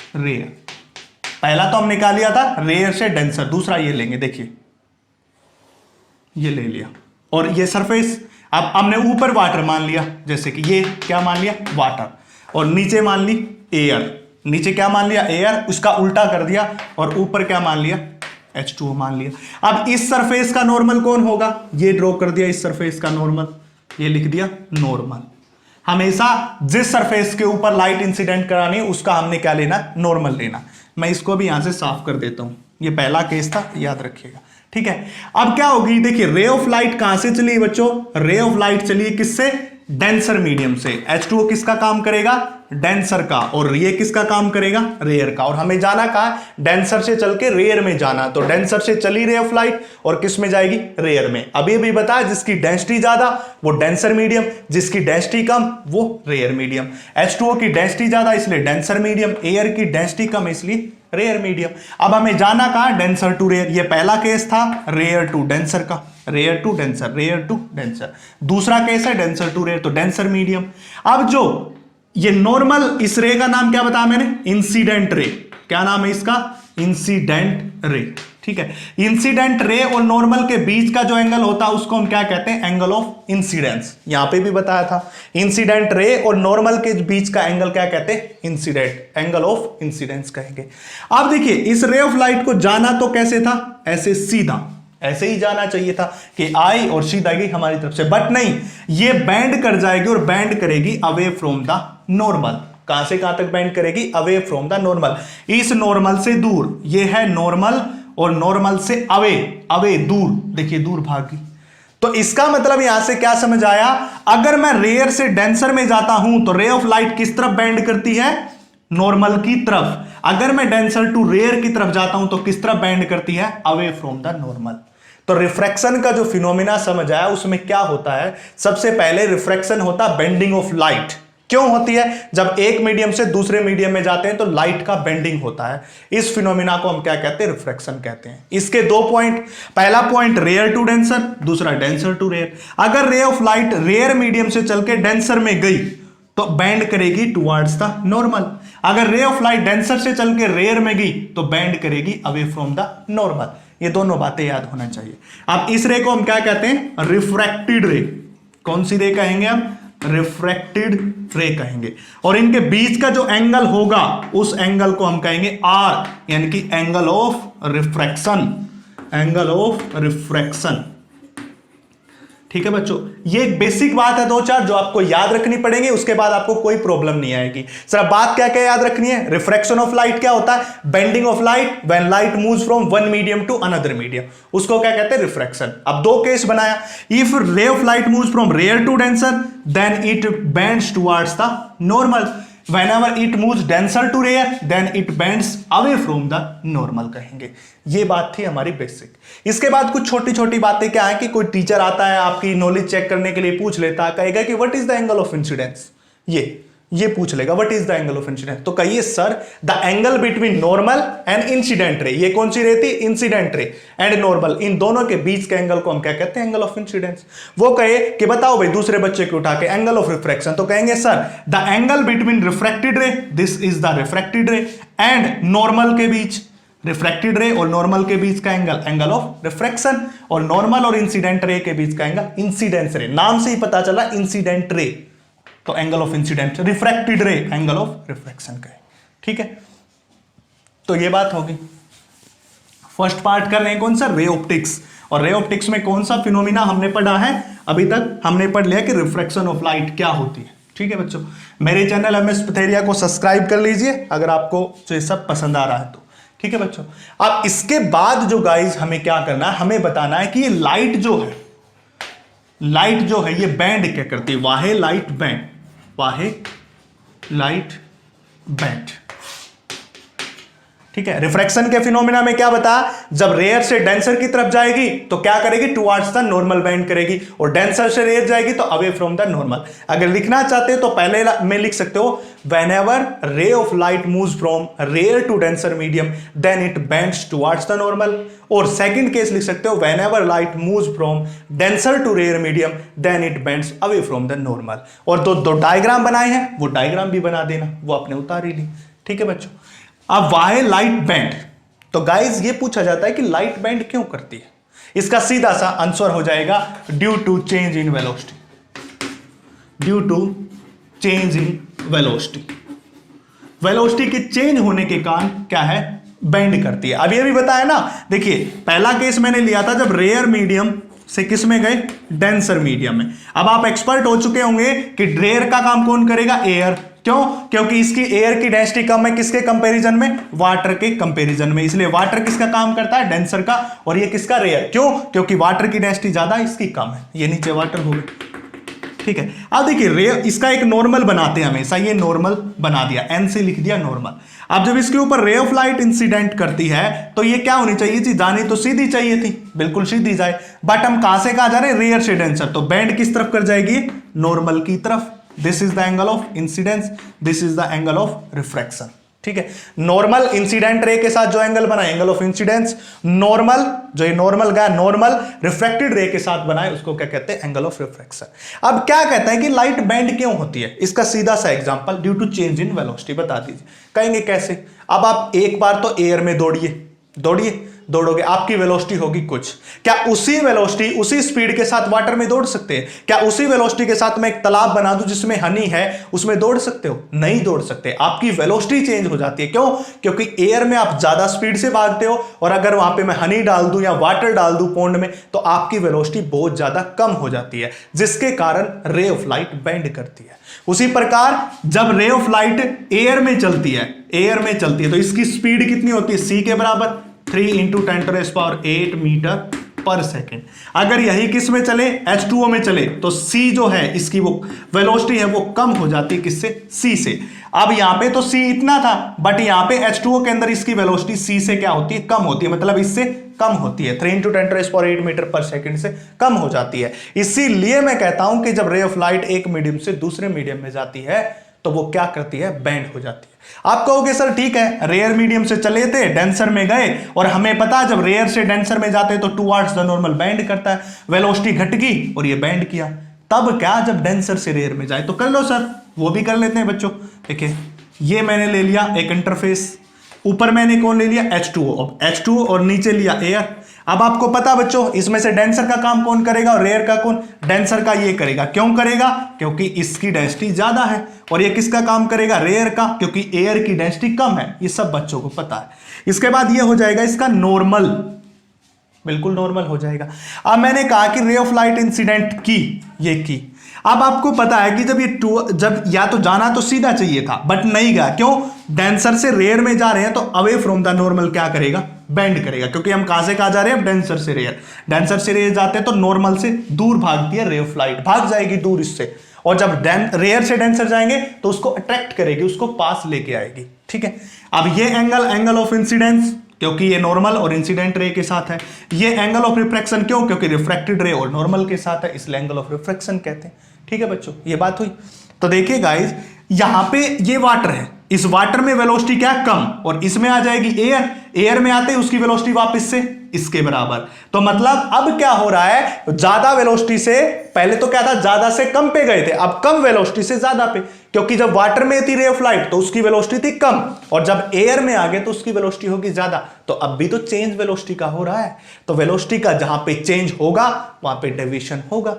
रेयर। पहला तो हम निकाल लिया था रेयर से डेंसर, दूसरा ये लेंगे, देखिए ये ले लिया, और ये सरफेस। अब हमने ऊपर वाटर मान लिया, जैसे कि ये क्या मान लिया, वाटर, और नीचे मान ली एयर। नीचे क्या मान लिया, एयर, उसका उल्टा कर दिया, और ऊपर क्या मान लिया, H2O मान लिया। अब इस सरफेस का नॉर्मल कौन होगा, ये ड्रॉ कर दिया, इस सरफेस का नॉर्मल, ये लिख दिया नॉर्मल। हमेशा जिस सरफेस के ऊपर लाइट इंसिडेंट करानी उसका हमने क्या लेना, नॉर्मल लेना। मैं इसको भी यहां से साफ कर देता हूं, ये पहला केस था, याद रखिएगा। ठीक है, अब क्या होगी, देखिए रे ऑफ लाइट कहां से चली बच्चों, रे ऑफ लाइट चली किससे, डेंसर मीडियम से। H2O किसका काम करेगा, डेंसर का, और ये किसका काम करेगा, रेयर का। और हमें जाना कहां, डेंसर से चल के रेयर में जाना, तो डेंसर से चली रे ऑफ लाइट और किस में जाएगी, रेयर में। अभी भी बताया, जिसकी डेंसिटी ज्यादा वो डेंसर मीडियम, जिसकी डेंसिटी कम वो रेयर मीडियम। H2O की डेंसिटी ज्यादा इसलिए डेंसर मीडियम, एयर की डेंसिटी कम इसलिए रेयर मीडियम। अब हमें जाना कहां, डेंसर टू रेयर। ये पहला केस था रेयर टू डेंसर का, रेयर टू डेंसर। दूसरा केस है डेंसर टू रेयर, तो डेंसर मीडियम। अब जो ये नॉर्मल, इस रे का नाम क्या बताया मैंने, इंसिडेंट रे। क्या नाम है इसका, इंसिडेंट रे। ठीक है, इंसिडेंट रे और नॉर्मल के बीच का जो एंगल होता है उसको हम क्या कहते हैं, एंगल ऑफ इंसिडेंस। यहां पे भी बताया था, इंसिडेंट रे और नॉर्मल के बीच का एंगल क्या कहते हैं, इंसिडेंट, एंगल ऑफ इंसिडेंस कहेंगे। अब देखिए इस रे ऑफ लाइट को जाना तो कैसे था, ऐसे सीधा, ऐसे ही जाना चाहिए था कि आई और सीधा गई हमारी तरफ से, बट नहीं, ये बैंड कर जाएगी और बैंड करेगी अवे फ्रॉम द नॉर्मल। कहां से कहां तक बैंड करेगी, अवे फ्रॉम द नॉर्मल। इस नॉर्मल से दूर, ये है नॉर्मल, और नॉर्मल से अवे दूर, देखिए दूर भागी, तो इसका मतलब यहां से क्या समझ आया, अगर मैं रेयर से डेंसर में जाता हूं तो रे ऑफ लाइट किस तरफ बेंड करती है, नॉर्मल की तरफ। अगर मैं डेंसर टू रेयर की तरफ जाता हूं तो किस तरफ बेंड करती है, अवे फ्रॉम द नॉर्मल। तो रिफ्रैक्शन का जो फिनोमिना समझ आया, उसमें क्या होता है, सबसे पहले रिफ्रैक्शन होता है बेंडिंग ऑफ लाइट। क्यों होती है, जब एक मीडियम से दूसरे मीडियम में जाते हैं तो लाइट का बेंडिंग होता है। इस फिनोमिना को हम क्या कहते हैं, रिफ्रैक्शन कहते हैं। इसके दो पॉइंट, पहला पॉइंट रेयर टू डेंसर, दूसरा डेंसर टू रेयर। अगर रे ऑफ लाइट रेयर मीडियम से चल के डेंसर में गई तो बेंड करेगी टुवर्ड्स द नॉर्मल। अगर रे ऑफ लाइट डेंसर से चल के रेयर में गई तो बेंड करेगी अवे फ्रॉम द नॉर्मल। ये दोनों बातें याद होना चाहिए। अब इस रे को हम क्या कहते हैं, रिफ्रैक्टेड रे। कौन सी रे कहेंगे हम, रिफ्रैक्टेड रे कहेंगे। और इनके बीच का जो एंगल होगा उस एंगल को हम कहेंगे आर, यानी कि angle of refraction, angle of refraction. ठीक है बच्चों, ये एक बेसिक बात है, दो चार जो आपको याद रखनी पड़ेंगे, उसके बाद आपको कोई प्रॉब्लम नहीं आएगी। सिर्फ बात क्या क्या याद रखनी है, रिफ्रैक्शन ऑफ लाइट क्या होता है, bending of light when light moves from one medium to another medium, उसको क्या कहते हैं, रिफ्रैक्शन। अब दो केस बनाया, if ray of light moves from rare to denser then it bends towards the normal, whenever it moves denser to rare then it bends away from the normal कहेंगे। ये बात थी हमारी बेसिक। इसके बाद कुछ छोटी छोटी बातें क्या है कि कोई टीचर आता है आपकी नॉलेज चेक करने के लिए, पूछ लेता है, कहेगा कि what is the angle of incidence, ये पूछ लेगा what is the angle of incidence. तो कहिए sir the angle between normal and incident ray, ये कौन सी रे थी, इंसिडेंट रे एंड नॉर्मल, इन दोनों के बीच के एंगल को हम क्या कहते हैं, एंगल ऑफ इंसिडेंस। वो कहे कि बताओ भाई दूसरे बच्चे को उठा के एंगल ऑफ रिफ्रैक्शन, तो कहेंगे sir the angle between refracted रे, this is the refracted ray, and normal के बीच, रिफ्रैक्टेड रे और नॉर्मल के बीच का एंगल, एंगल ऑफ रिफ्रैक्शन, और नॉर्मल और इंसिडेंट रे के बीच का एंगल, इंसिडेंस रे। नाम से ही पता चला इंसिडेंट रे, तो एंगल ऑफ इंसिडेंट, रिफ्रैक्टेड रे एंगल ऑफ रिफ्रैक्शन का है। ठीक है, तो ये बात होगी। फर्स्ट पार्ट कर रहे हैं कौन सा, रे ऑप्टिक्स। और रे ऑप्टिक्स में कौन सा फिनोमिना हमने पढ़ा है, अभी तक हमने पढ़ लिया कि रिफ्रैक्शन ऑफ लाइट क्या होती है। ठीक है बच्चों, मेरे चैनल एमएस पथेरिया को सब्सक्राइब कर लीजिए अगर आपको ये सब पसंद आ रहा है तो। ठीक है बच्चों, अब इसके बाद जो गाइस हमें क्या करना है, हमें बताना है कि ये लाइट जो है, लाइट जो है ये बैंड क्या करती है, वाहे लाइट बैंड, वाहे लाइट बैंड। ठीक है, रिफ्रैक्शन के फिनोमिना में क्या बता, जब रेयर से डेंसर की तरफ जाएगी तो क्या करेगी, टुवर्ड्स द नॉर्मल बेंड करेगी, और डेंसर से रेयर जाएगी तो अवे फ्रॉम द नॉर्मल। अगर लिखना चाहते हो तो पहले में लिख सकते हो whenever ray of light moves from rare to denser medium then it bends towards the normal, और सेकंड केस लिख सकते हो whenever light moves from denser to rare medium then it bends away from the normal। और दो diagram बनाए हैं, वो diagram भी बना देना, वो आपने उतार ही ली। ठीक है बच्चों, अब वाहे लाइट बैंड, तो गाइज ये पूछा जाता है कि लाइट बैंड क्यों करती है, इसका सीधा सा आंसर हो जाएगा due to change in velocity, due to change in velocity. Velocity के चेंज होने के कारण क्या है, बेंड करती है। अब ये भी बताया ना, देखिए पहला केस मैंने लिया था जब रेयर मीडियम से किस में गए, डेंसर मीडियम में। अब आप एक्सपर्ट हो चुके होंगे कि रेयर का काम कौन करेगा, एयर। क्यों, क्योंकि इसकी एयर की डेंसिटी कम है, किसके कंपैरिजन में, वाटर के कंपैरिजन में, इसलिए वाटर किसका काम करता है, डेंसर का, और ये किसका, रेयर। क्यों, क्योंकि वाटर की डेंसिटी ज्यादा, इसकी कम है, ये नीचे वाटर हो गई। ठीक है, अब देखिए रेयर, इसका एक नॉर्मल बनाते हैं हमेशा, ये नॉर्मल बना दिया, एन से लिख दिया नॉर्मल। अब जब इसके ऊपर रे ऑफ लाइट इंसिडेंट करती है तो ये क्या होनी चाहिए थी, जानी तो सीधी चाहिए थी, बिल्कुल सीधी जाए, बट हम कहां से कहां जा रहे हैं, रेयर से डेंसर, तो बैंड किस तरफ कर जाएगी, नॉर्मल की तरफ। This is the angle of incidence, this is the angle of refraction. ठीक है, नॉर्मल इंसिडेंट रे के साथ जो एंगल बना एंगल ऑफ इंसिडेंस, नॉर्मल जो ये नॉर्मल गया, नॉर्मल रिफ्लेक्टेड रे के साथ बनाए उसको क्या कहते हैं, एंगल ऑफ रिफ्रैक्शन। अब क्या कहता है कि लाइट बैंड क्यों होती है, इसका सीधा सा example, due to change in velocity, बता दीजिए। कहेंगे कैसे, अब आप एक बार तो एयर में दौड़ोगे, आपकी वेलोसिटी होगी कुछ, क्या उसी वेलोसिटी उसी स्पीड के साथ वाटर में दौड़ सकते हैं, क्या उसी वेलोसिटी के साथ मैं एक तालाब बना दूं जिसमें हनी है, उसमें दौड़ सकते हो, नहीं दौड़ सकते, आपकी वेलोसिटी चेंज हो जाती है। क्यों, क्योंकि एयर में आप ज्यादा स्पीड से भागते हो, और अगर वहां पे मैं हनी डाल दूं या वाटर डाल दूं पॉन्ड में तो आपकी वेलोसिटी बहुत ज्यादा कम हो जाती है, जिसके कारण रे ऑफ लाइट बेंड करती है। उसी प्रकार जब रे ऑफ लाइट एयर में चलती है तो इसकी स्पीड कितनी होती है, सी के बराबर 3 × 10⁸ मीटर पर सेकेंड। अगर यही किस में चले, H2O में चले, तो C जो है इसकी वो वेलोसिटी है वो कम हो जाती है किससे, C से। अब यहां पे तो C इतना था, बट यहां पे H2O के अंदर इसकी वेलोसिटी C से क्या होती है, कम होती है, मतलब इससे कम होती है, 3 × 10⁸ मीटर पर सेकंड से कम हो जाती है। इसीलिए मैं कहता हूं कि जब रे ऑफ लाइट एक मीडियम से दूसरे मीडियम में जाती है तो वो क्या करती है, बेंड हो जाती है। आप कहोगे सर ठीक है, रेयर मीडियम से चले थे, डेंसर में गए, और हमें पता जब रेयर से डेंसर में जाते तो टुवर्ड्स द नॉर्मल बेंड करता है, वेलोसिटी घट गई और ये बेंड किया। तब क्या, जब डेंसर से रेयर में जाए तो कर लो सर, वो भी कर लेते हैं बच्चों। देखिए ये मैंने ले लिया एक इंटरफेस, ऊपर मैंने कौन ले लिया, H2O, अब H2O और नीचे लिया एयर। अब आपको पता बच्चों, इसमें से डेंसर का काम कौन करेगा और रेयर का कौन, डेंसर का ये करेगा। क्यों करेगा, क्योंकि इसकी डेंसिटी ज्यादा है। और ये किसका काम करेगा, रेयर का, क्योंकि एयर की डेंसिटी कम है। ये सब बच्चों को पता है। इसके बाद ये हो जाएगा इसका नॉर्मल, बिल्कुल नॉर्मल हो जाएगा। अब मैंने कहा कि रे ऑफ लाइट इंसिडेंट की, ये की। अब आपको पता है कि जब या तो जाना तो सीधा चाहिए था, बट नहीं गया। क्यों, डेंसर से रेयर में जा रहे हैं तो अवे फ्रॉम द नॉर्मल क्या करेगा, बेंड करेगा। क्योंकि हम कहां से कहां जा रहे हैं, डेंसर से रेयर। डेंसर से रेयर जाते हैं तो नॉर्मल से दूर भागती है रे ऑफ लाइट, भाग जाएगी दूर इससे। और जब रेयर से डेंसर जाएंगे तो उसको अट्रैक्ट करेगी, उसको पास लेके आएगी। ठीक है। अब ये एंगल ऑफ इंसिडेंस, क्योंकि ये नॉर्मल और इंसिडेंट रे के साथ है। ये एंगल ऑफ रिफ्रैक्शन क्यों, क्योंकि रिफ्रैक्टेड रे और नॉर्मल के साथ है, इसलिए एंगल ऑफ रिफ्रैक्शन कहते हैं। ठीक है बच्चों, ये बात हुई। तो देखिए गाइस, यहां पे ये वाटर है, इस वाटर में वेलोसिटी क्या, कम, और इसमें आ जाएगी एयर। एयर में आते ही उसकी वेलोसिटी वापस से इसके बराबर। तो मतलब अब क्या हो रहा है, ज्यादा वेलोसिटी से, पहले तो क्या था, ज्यादा से कम पे गए थे, अब कम वेलोसिटी से ज्यादा पे। क्योंकि जब वाटर में थी रे ऑफ लाइट तो उसकी वेलोसिटी थी कम, और जब एयर में आ गए तो उसकी वेलोसिटी होगी ज्यादा। तो अब भी तो चेंज वेलोसिटी का हो रहा है। तो वेलोसिटी का जहां पे चेंज होगा वहां पे डेविएशन होगा।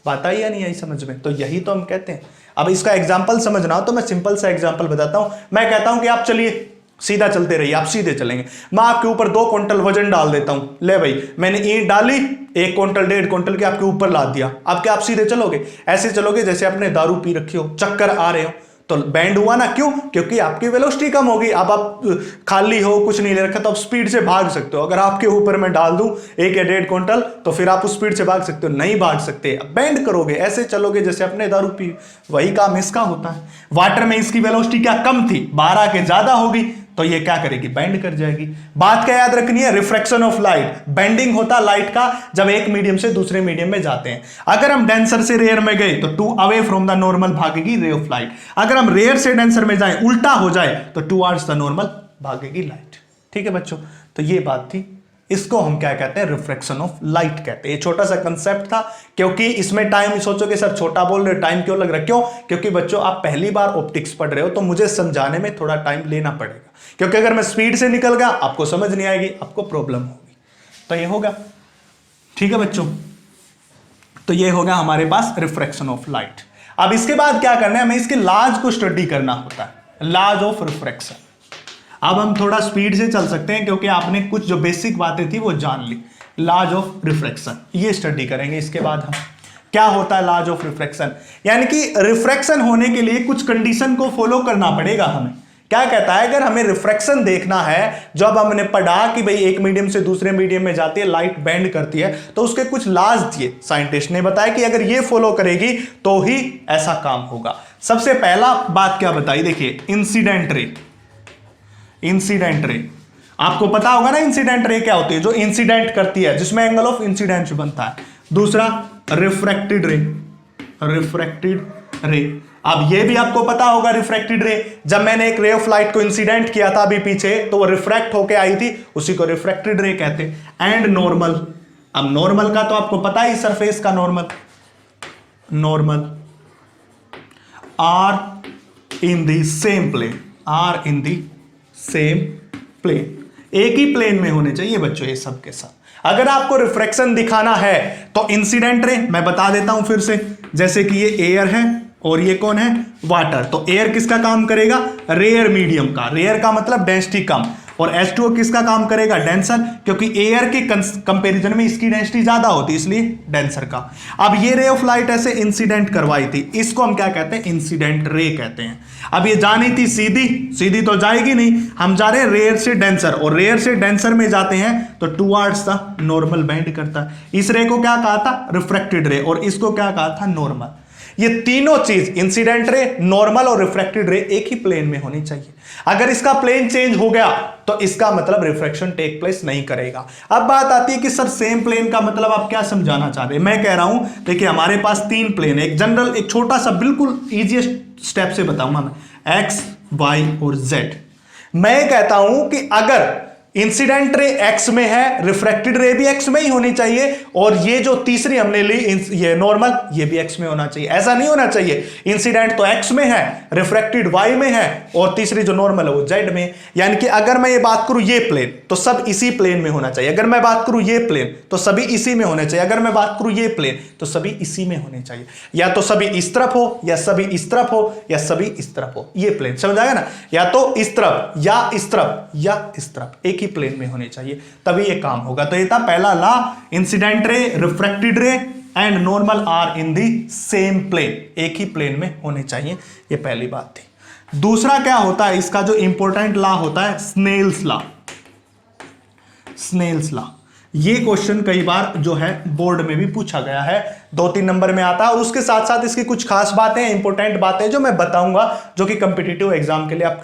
बात आई या नहीं आई समझ में? तो यही तो हम कहते हैं। अब इसका एग्जाम्पल समझना हो तो मैं सिंपल सा एग्जाम्पल बताता हूं। मैं कहता हूं कि आप चलिए सीधा चलते रहिए, आप सीधे चलेंगे, मैं आपके ऊपर 2 क्विंटल वजन डाल देता हूं। ले भाई, मैंने ईंट डाली, 1 क्विंटल 1.5 क्विंटल के आपके ऊपर लाद दिया। अब क्या आप सीधे चलोगे? ऐसे चलोगे जैसे आपने दारू पी रखी हो, चक्कर आ रहे हो, तो बैंड हुआ ना। क्यों? क्योंकि आपकी वेलोसिटी कम होगी। अब आप खाली हो, कुछ नहीं ले रखा, तो आप स्पीड से भाग सकते हो। अगर आपके ऊपर मैं डाल दूं 1 या 1.5 क्विंटल, तो फिर आप उस स्पीड से भाग सकते हो? नहीं भाग सकते। बैंड करोगे, ऐसे चलोगे जैसे अपने दारू पी। वही काम इसका होता है। वाटर में इसकी वेलोसिटी क्या, कम थी, बाहर आके ज्यादा होगी, तो ये क्या करेगी, बैंड कर जाएगी। बात क्या याद रखनी है, रिफ्रैक्शन ऑफ लाइट। बेंडिंग होता लाइट का जब एक मीडियम से दूसरे मीडियम में जाते हैं। अगर हम डेंसर से रेयर में गए तो to away from the normal भागेगी रे ऑफ लाइट। अगर हम रेयर से डेंसर में जाएं, उल्टा हो जाए, तो टुवर्ड्स द नॉर्मल भागेगी लाइट। ठीक है बच्चों, तो ये बात थी। इसको हम क्या कहते हैं, रिफ्रैक्शन ऑफ लाइट कहते हैं। ये छोटा सा कंसेप्ट था, क्योंकि इसमें टाइम सोचोगे सर छोटा बोल रहे, टाइम क्यों लग रहा है? क्यों? क्योंकि बच्चों आप पहली बार ऑप्टिक्स पढ़ रहे हो, तो मुझे समझाने में थोड़ा टाइम लेना पड़ेगा। क्योंकि अगर मैं स्पीड से निकल गया, आपको समझ नहीं आएगी, आपको प्रॉब्लम होगी। तो ये होगा। ठीक है बच्चों, तो ये होगा हमारे पास रिफ्रैक्शन ऑफ लाइट। अब इसके बाद क्या करना है, हमें इसके लॉज को स्टडी करना होता है, लॉज ऑफ रिफ्रैक्शन। अब हम थोड़ा स्पीड से चल सकते हैं, क्योंकि आपने कुछ जो बेसिक बातें थी वो जान ली। लॉज ऑफ रिफ्रैक्शन ये स्टडी करेंगे। इसके बाद हम क्या होता है लॉज ऑफ रिफ्रैक्शन, यानी कि रिफ्रैक्शन होने के लिए कुछ कंडीशन को फॉलो करना पड़ेगा हमें। क्या कहता है, अगर हमें रिफ्रैक्शन देखना है, जब हमने पढ़ा कि भाई एक मीडियम से दूसरे मीडियम में जाती है, लाइट बेंड करती है, तो उसके कुछ लॉज दिए साइंटिस्ट ने, बताया कि अगर ये फॉलो करेगी तो ही ऐसा काम होगा। सबसे पहला बात क्या बताई, देखिए इंसिडेंट रे। इंसिडेंट रे आपको पता होगा ना, इंसिडेंट रे क्या होती है, जो इंसिडेंट करती है, जिसमें एंगल ऑफ इंसिडेंस बनता है। दूसरा रिफ्रैक्टेड रे, रिफ्रैक्टेड रे। अब ये भी आपको पता होगा, रिफ्रैक्टेड रे, जब मैंने एक रे ऑफ लाइट को इंसिडेंट किया था अभी पीछे, तो वो रिफ्रैक्ट होके आई थी, उसी को रिफ्रैक्टेड रे कहते हैं। And normal. अब नॉर्मल का तो आपको पता ही, सरफेस का normal, normal are in the same plane, are in the same plane, एक ही प्लेन में होने चाहिए बच्चों ये सब के साथ। अगर आपको रिफ्रैक्शन दिखाना है तो इंसिडेंट रे मैं बता देता हूं फिर से, जैसे कि ये एयर है और ये कौन है, वाटर। तो एयर किसका काम करेगा, रेयर मीडियम का। रेयर का मतलब डेंसिटी कम। और H2O किसका काम करेगा, डेंसर, क्योंकि एयर के कंपैरिजन में इसकी डेंसिटी ज्यादा होती है, इसलिए डेंसर का। अब ये रे ऑफ लाइट ऐसे इंसिडेंट करवाई थी, इसको हम क्या कहते हैं, इंसिडेंट रे कहते हैं। अब ये जानी थी सीधी, सीधी तो जाएगी नहीं, हम जा रहे हैं रेयर से डेंसर, और रेयर से डेंसर में जाते हैं तो टुवर्ड्स द नॉर्मल बेंड करता है। इस रे को क्या कहा था, रिफ्रैक्टेड रे, और इसको क्या कहा था, नॉर्मल। ये तीनों चीज, इंसिडेंट रे, नॉर्मल और रिफ्रैक्टेड रे, एक ही प्लेन में होनी चाहिए। अगर इसका प्लेन चेंज हो गया तो इसका मतलब रिफ्रैक्शन टेक प्लेस नहीं करेगा। अब बात आती है कि सर सेम प्लेन का मतलब आप क्या समझाना चाह रहे हैं। मैं कह रहा हूं देखिए हमारे पास तीन प्लेन है, एक जनरल, एक छोटा सा बिल्कुल इजीएस्ट स्टेप से बताऊंगा मैं, एक्स, वाई और जेड। मैं कहता हूं कि अगर इंसिडेंट रे एक्स में है, रिफ्रैक्टेड रे भी एक्स में ही होनी चाहिए, और ये जो तीसरी हमने ली ये नॉर्मल, ये भी एक्स में होना चाहिए। ऐसा नहीं होना चाहिए इंसिडेंट तो एक्स में है, रिफ्रैक्टेड वाई में है, और तीसरी जो नॉर्मल है वो जेड में। यानी कि अगर मैं ये बात करूं ये प्लेन तो सब इसी प्लेन में होना चाहिए, अगर मैं बात करूं ये प्लेन तो सभी इसी में होने चाहिए, अगर मैं बात करूं ये प्लेन तो सभी इसी में होने चाहिए। या तो सभी इस तरफ हो, या सभी इस तरफ हो, या सभी इस तरफ हो। ये प्लेन समझ आएगा ना, या तो इस तरफ या इस तरफ या इस तरफ, एक ही प्लेन में होने चाहिए, तभी ये काम होगा। तो ये था पहला law, incident ray, refracted ray and normal are in the same plane, एक ही प्लेन में होने चाहिए। ये पहली बात थी। दूसरा क्या होता है, इसका जो इंपॉर्टेंट लॉ होता है स्नेल्स लॉ। स्नेल्स लॉ, ये क्वेश्चन कई बार जो है बोर्ड में भी पूछा गया है, 2-3 नंबर में आता है, और उसके साथ साथ इसकी कुछ खास बातें, इंपॉर्टेंट बातें जो मैं बताऊंगा, जो कि कॉम्पिटिटिव एग्जाम के लिए आप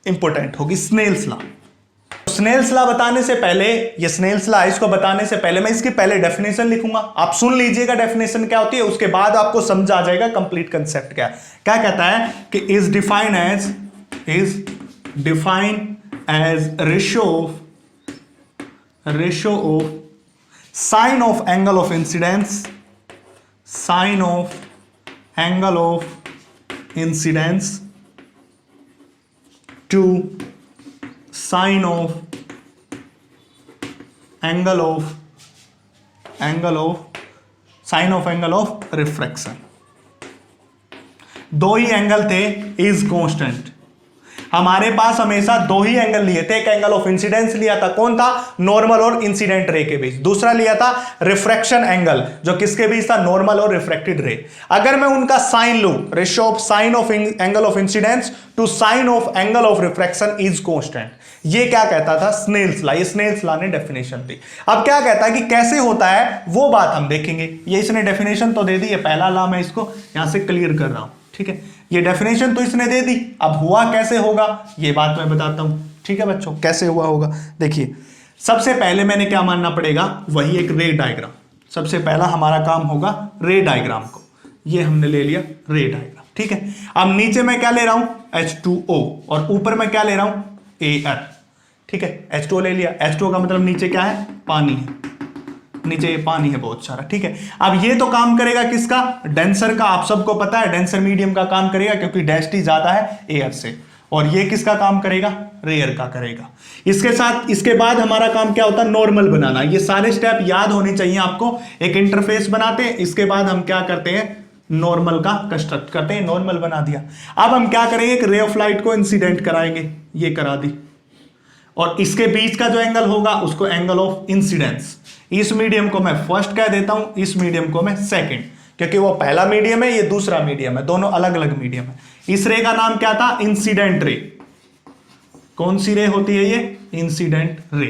इंपॉर्टेंट होगी। स्नेल्स लॉ, स्नेल्स लॉ बताने से पहले, ये स्नेल्स लॉ इसको बताने से पहले मैं इसकी पहले डेफिनेशन लिखूंगा, आप सुन लीजिएगा डेफिनेशन क्या होती है, उसके बाद आपको समझ आ जाएगा कंप्लीट कंसेप्ट क्या है। क्या कहता है कि is defined as ratio of sine of angle of incidence, sine of angle of incidence to sine of angle of refraction. दो ही एंगल थे, इज कांस्टेंट। हमारे पास हमेशा दो ही एंगल लिए थे, एक एंगल ऑफ इंसिडेंस लिया था, कौन था, नॉर्मल और इंसिडेंट रे के बीच, दूसरा लिया था रिफ्रैक्शन एंगल, जो किसके बीच था, नॉर्मल और रिफ्रैक्टेड रे। अगर मैं उनका साइन लूं, ratio of sine of angle of incidence to sine of angle of refraction is constant, ये क्या कहता था, स्नेल्स लॉ। ये स्नेल्स लॉ ने डेफिनेशन दी। अब क्या कहता है कि कैसे होता है वो बात हम देखेंगे। ये इसने डेफिनेशन तो दे दी, ये पहला लॉ मैं इसको यहां से क्लियर कर रहा हूं, ठीक है। ये डेफिनेशन तो इसने दे दी, अब हुआ कैसे होगा ये बात मैं बताता हूं, ठीक है बच्चों। कैसे हुआ होगा, देखिए सबसे पहले मैंने क्या मानना पड़ेगा, वही एक रे डायग्राम। सबसे पहला हमारा काम होगा रे डायग्राम को, ये हमने ले लिया रे डायग्राम, ठीक है। अब नीचे मैं क्या ले रहा हूं, H2O, और ऊपर मैं क्या ले रहा हूं, Ar, ठीक है। H2O ले लिया, H2O का मतलब नीचे क्या है, पानी है, नीचे ये पानी है बहुत सारा, ठीक है। अब ये तो काम करेगा किसका, डेंसर का, आप सबको पता है डेंसर मीडियम का काम करेगा, क्योंकि डेंसिटी ज्यादा है एयर से। और ये किसका काम करेगा, रेयर का करेगा। इसके साथ इसके बाद हमारा काम क्या होता है, नॉर्मल बनाना। ये सारे स्टेप याद होने चाहिए आपको। एक इंटरफेस बनाते हैं, इसके बाद हम क्या करते हैं, नॉर्मल का कंस्ट्रक्ट करते हैं, नॉर्मल बना दिया। अब हम क्या करेंगे, एक रे ऑफ लाइट को इंसिडेंट कराएंगे, ये करा दी, और इसके बीच का जो एंगल होगा उसको एंगल ऑफ इंसिडेंस। इस मीडियम को मैं फर्स्ट कह देता हूं, इस मीडियम को मैं सेकंड, क्योंकि वो पहला मीडियम है, ये दूसरा मीडियम है, दोनों अलग अलग मीडियम है। इस रे का नाम क्या था, इंसिडेंट रे। कौन सी रे होती है ये, इंसिडेंट रे।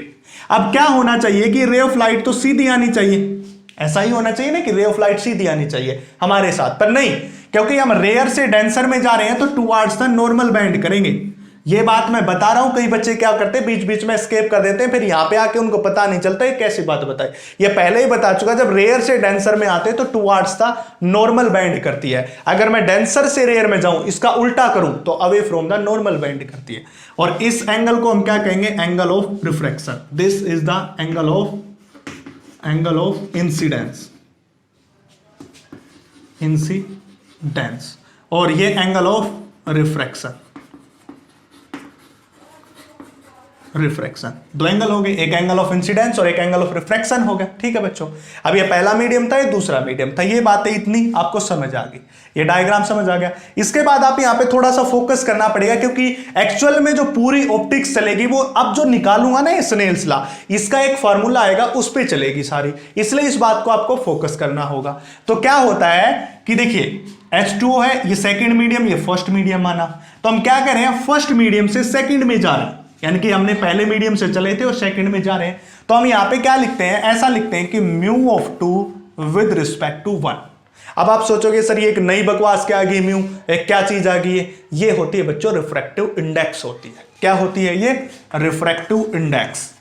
अब क्या होना चाहिए कि रे ऑफ लाइट तो सीधी आनी चाहिए, ऐसा ही होना चाहिए ना कि रे ऑफ लाइट सीधी आनी चाहिए हमारे साथ, पर नहीं, क्योंकि हम रेयर से डेंसर में जा रहे हैं तो टुवर्ड्स द नॉर्मल बेंड करेंगे। ये बात मैं बता रहा हूं, कई बच्चे क्या करते हैं, बीच बीच में स्केप कर देते हैं, फिर यहां पे आके उनको पता नहीं चलता। ये कैसी बात बताई, ये पहले ही बता चुका, जब रेयर से डेंसर में आते हैं तो टुवर्ड्स द नॉर्मल बेंड करती है। अगर मैं डेंसर से रेयर में जाऊं, इसका उल्टा करूं तो away from the normal bend करती है। और इस एंगल को हम क्या कहेंगे, angle of refraction. This is the angle of incidence, और ये एंगल ऑफ रिफ्रैक्शन, रिफ्रैक्शन। दो एंगल हो गए, एक एंगल ऑफ इंसिडेंस और एक एंगल ऑफ रिफ्रैक्शन हो गया। ठीक है बच्चों, अब ये पहला मीडियम था, ये दूसरा मीडियम था। ये बातें इतनी आपको समझ आ गई, ये डायग्राम समझ आ गया। इसके बाद आप यहाँ पे थोड़ा सा फोकस करना पड़ेगा, क्योंकि एक्चुअल में जो पूरी ऑप्टिक्स चलेगी वो अब जो निकालूंगा ना, ये स्नेल्स लॉ, इसका एक फॉर्मूला आएगा, उस पर चलेगी सारी। इसलिए इस बात को आपको फोकस करना होगा। तो क्या होता है कि देखिए H2O है, ये सेकंड मीडियम, ये फर्स्ट मीडियम माना। तो हम क्या कर रहे हैं, फर्स्ट मीडियम से सेकंड में जा रहे हैं, यानी कि हमने पहले मीडियम से चले थे और सेकंड में जा रहे हैं। तो हम यहां पे क्या लिखते हैं, ऐसा लिखते हैं कि mu of 2 with respect to 1। अब आप सोचोगे सर ये एक नई बकवास क्या आ गई, म्यू एक क्या चीज आ गई है? ये होती है बच्चों रिफ्रैक्टिव इंडेक्स होती है। क्या होती है ये? Refractive index.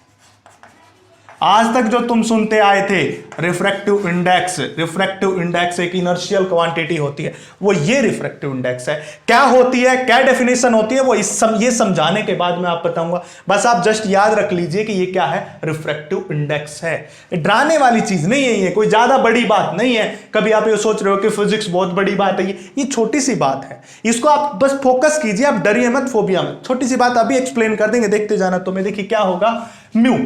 आज तक जो तुम सुनते आए थे रिफ्रैक्टिव इंडेक्स एक इनर्शियल क्वांटिटी होती है, वो ये रिफ्रैक्टिव इंडेक्स है। क्या होती है, क्या डेफिनेशन होती है, वो ये समझाने के बाद मैं आप बताऊंगा। बस आप जस्ट याद रख लीजिए कि ये क्या है, रिफ्रैक्टिव इंडेक्स है। डराने वाली चीज नहीं है, ये कोई ज्यादा बड़ी बात नहीं है। कभी आप ये सोच रहे हो कि फिजिक्स बहुत बड़ी बात है, ये छोटी सी बात है। इसको आप बस फोकस कीजिए, आप डरिए मत, फोबिया मत। छोटी सी बात अभी एक्सप्लेन कर देंगे, देखते जाना। तो मैं देखिए क्या होगा, म्यू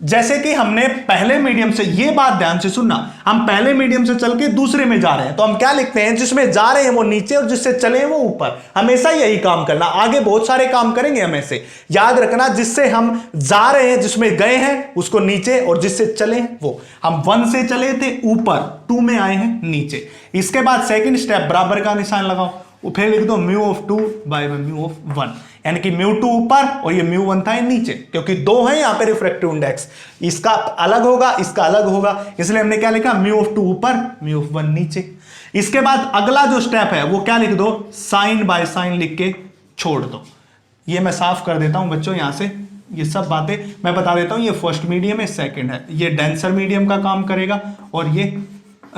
जैसे कि हमने पहले मीडियम से, ये बात ध्यान से सुनना, हम पहले मीडियम से चल के दूसरे में जा रहे हैं, तो हम क्या लिखते हैं, जिसमें जा रहे हैं वो नीचे और जिससे चले हैं वो ऊपर। हमेशा यही काम करना, आगे बहुत सारे काम करेंगे हम ऐसे। याद रखना, जिससे हम जा रहे हैं, जिसमें गए हैं उसको नीचे, और जिससे चले हैं वो, हम 1 से चले थे ऊपर, 2 में आए हैं नीचे। इसके बाद सेकेंड स्टेप, बराबर का निशान लगाओ, फिर लिख दो mu of 2 by mu of 1, यानी कि μ2 ऊपर और ये μ1 था नीचे, क्योंकि दो है यहां पे रिफ्रैक्टिव इंडेक्स। इसका अलग होगा, इसका अलग होगा, इसलिए हमने क्या लिखा, μ2 ऊपर μ1 नीचे। इसके बाद अगला जो स्टेप है वो क्या लिख दो, साइन बाय साइन लिख के छोड़ दो। ये मैं साफ कर देता हूं बच्चों, यहां से ये सब बातें मैं बता देता हूं। ये फर्स्ट मीडियम है, सेकेंड है, ये डेंसर मीडियम का काम करेगा और ये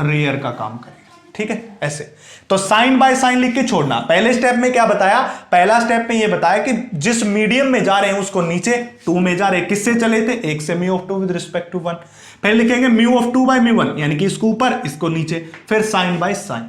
रेयर का काम करेगा। ठीक है, ऐसे। तो साइन बाय साइन लिख के छोड़ना। पहले स्टेप में क्या बताया, पहला स्टेप में ये बताया कि जिस मीडियम में जा रहे हैं उसको नीचे, 2 में जा रहे हैं, किससे चले थे, 1 से mu of 2 with respect to 1। फिर लिखेंगे म्यू ऑफ 2 बाय म्यू1, यानी कि इसको ऊपर इसको नीचे, फिर साइन बाय साइन।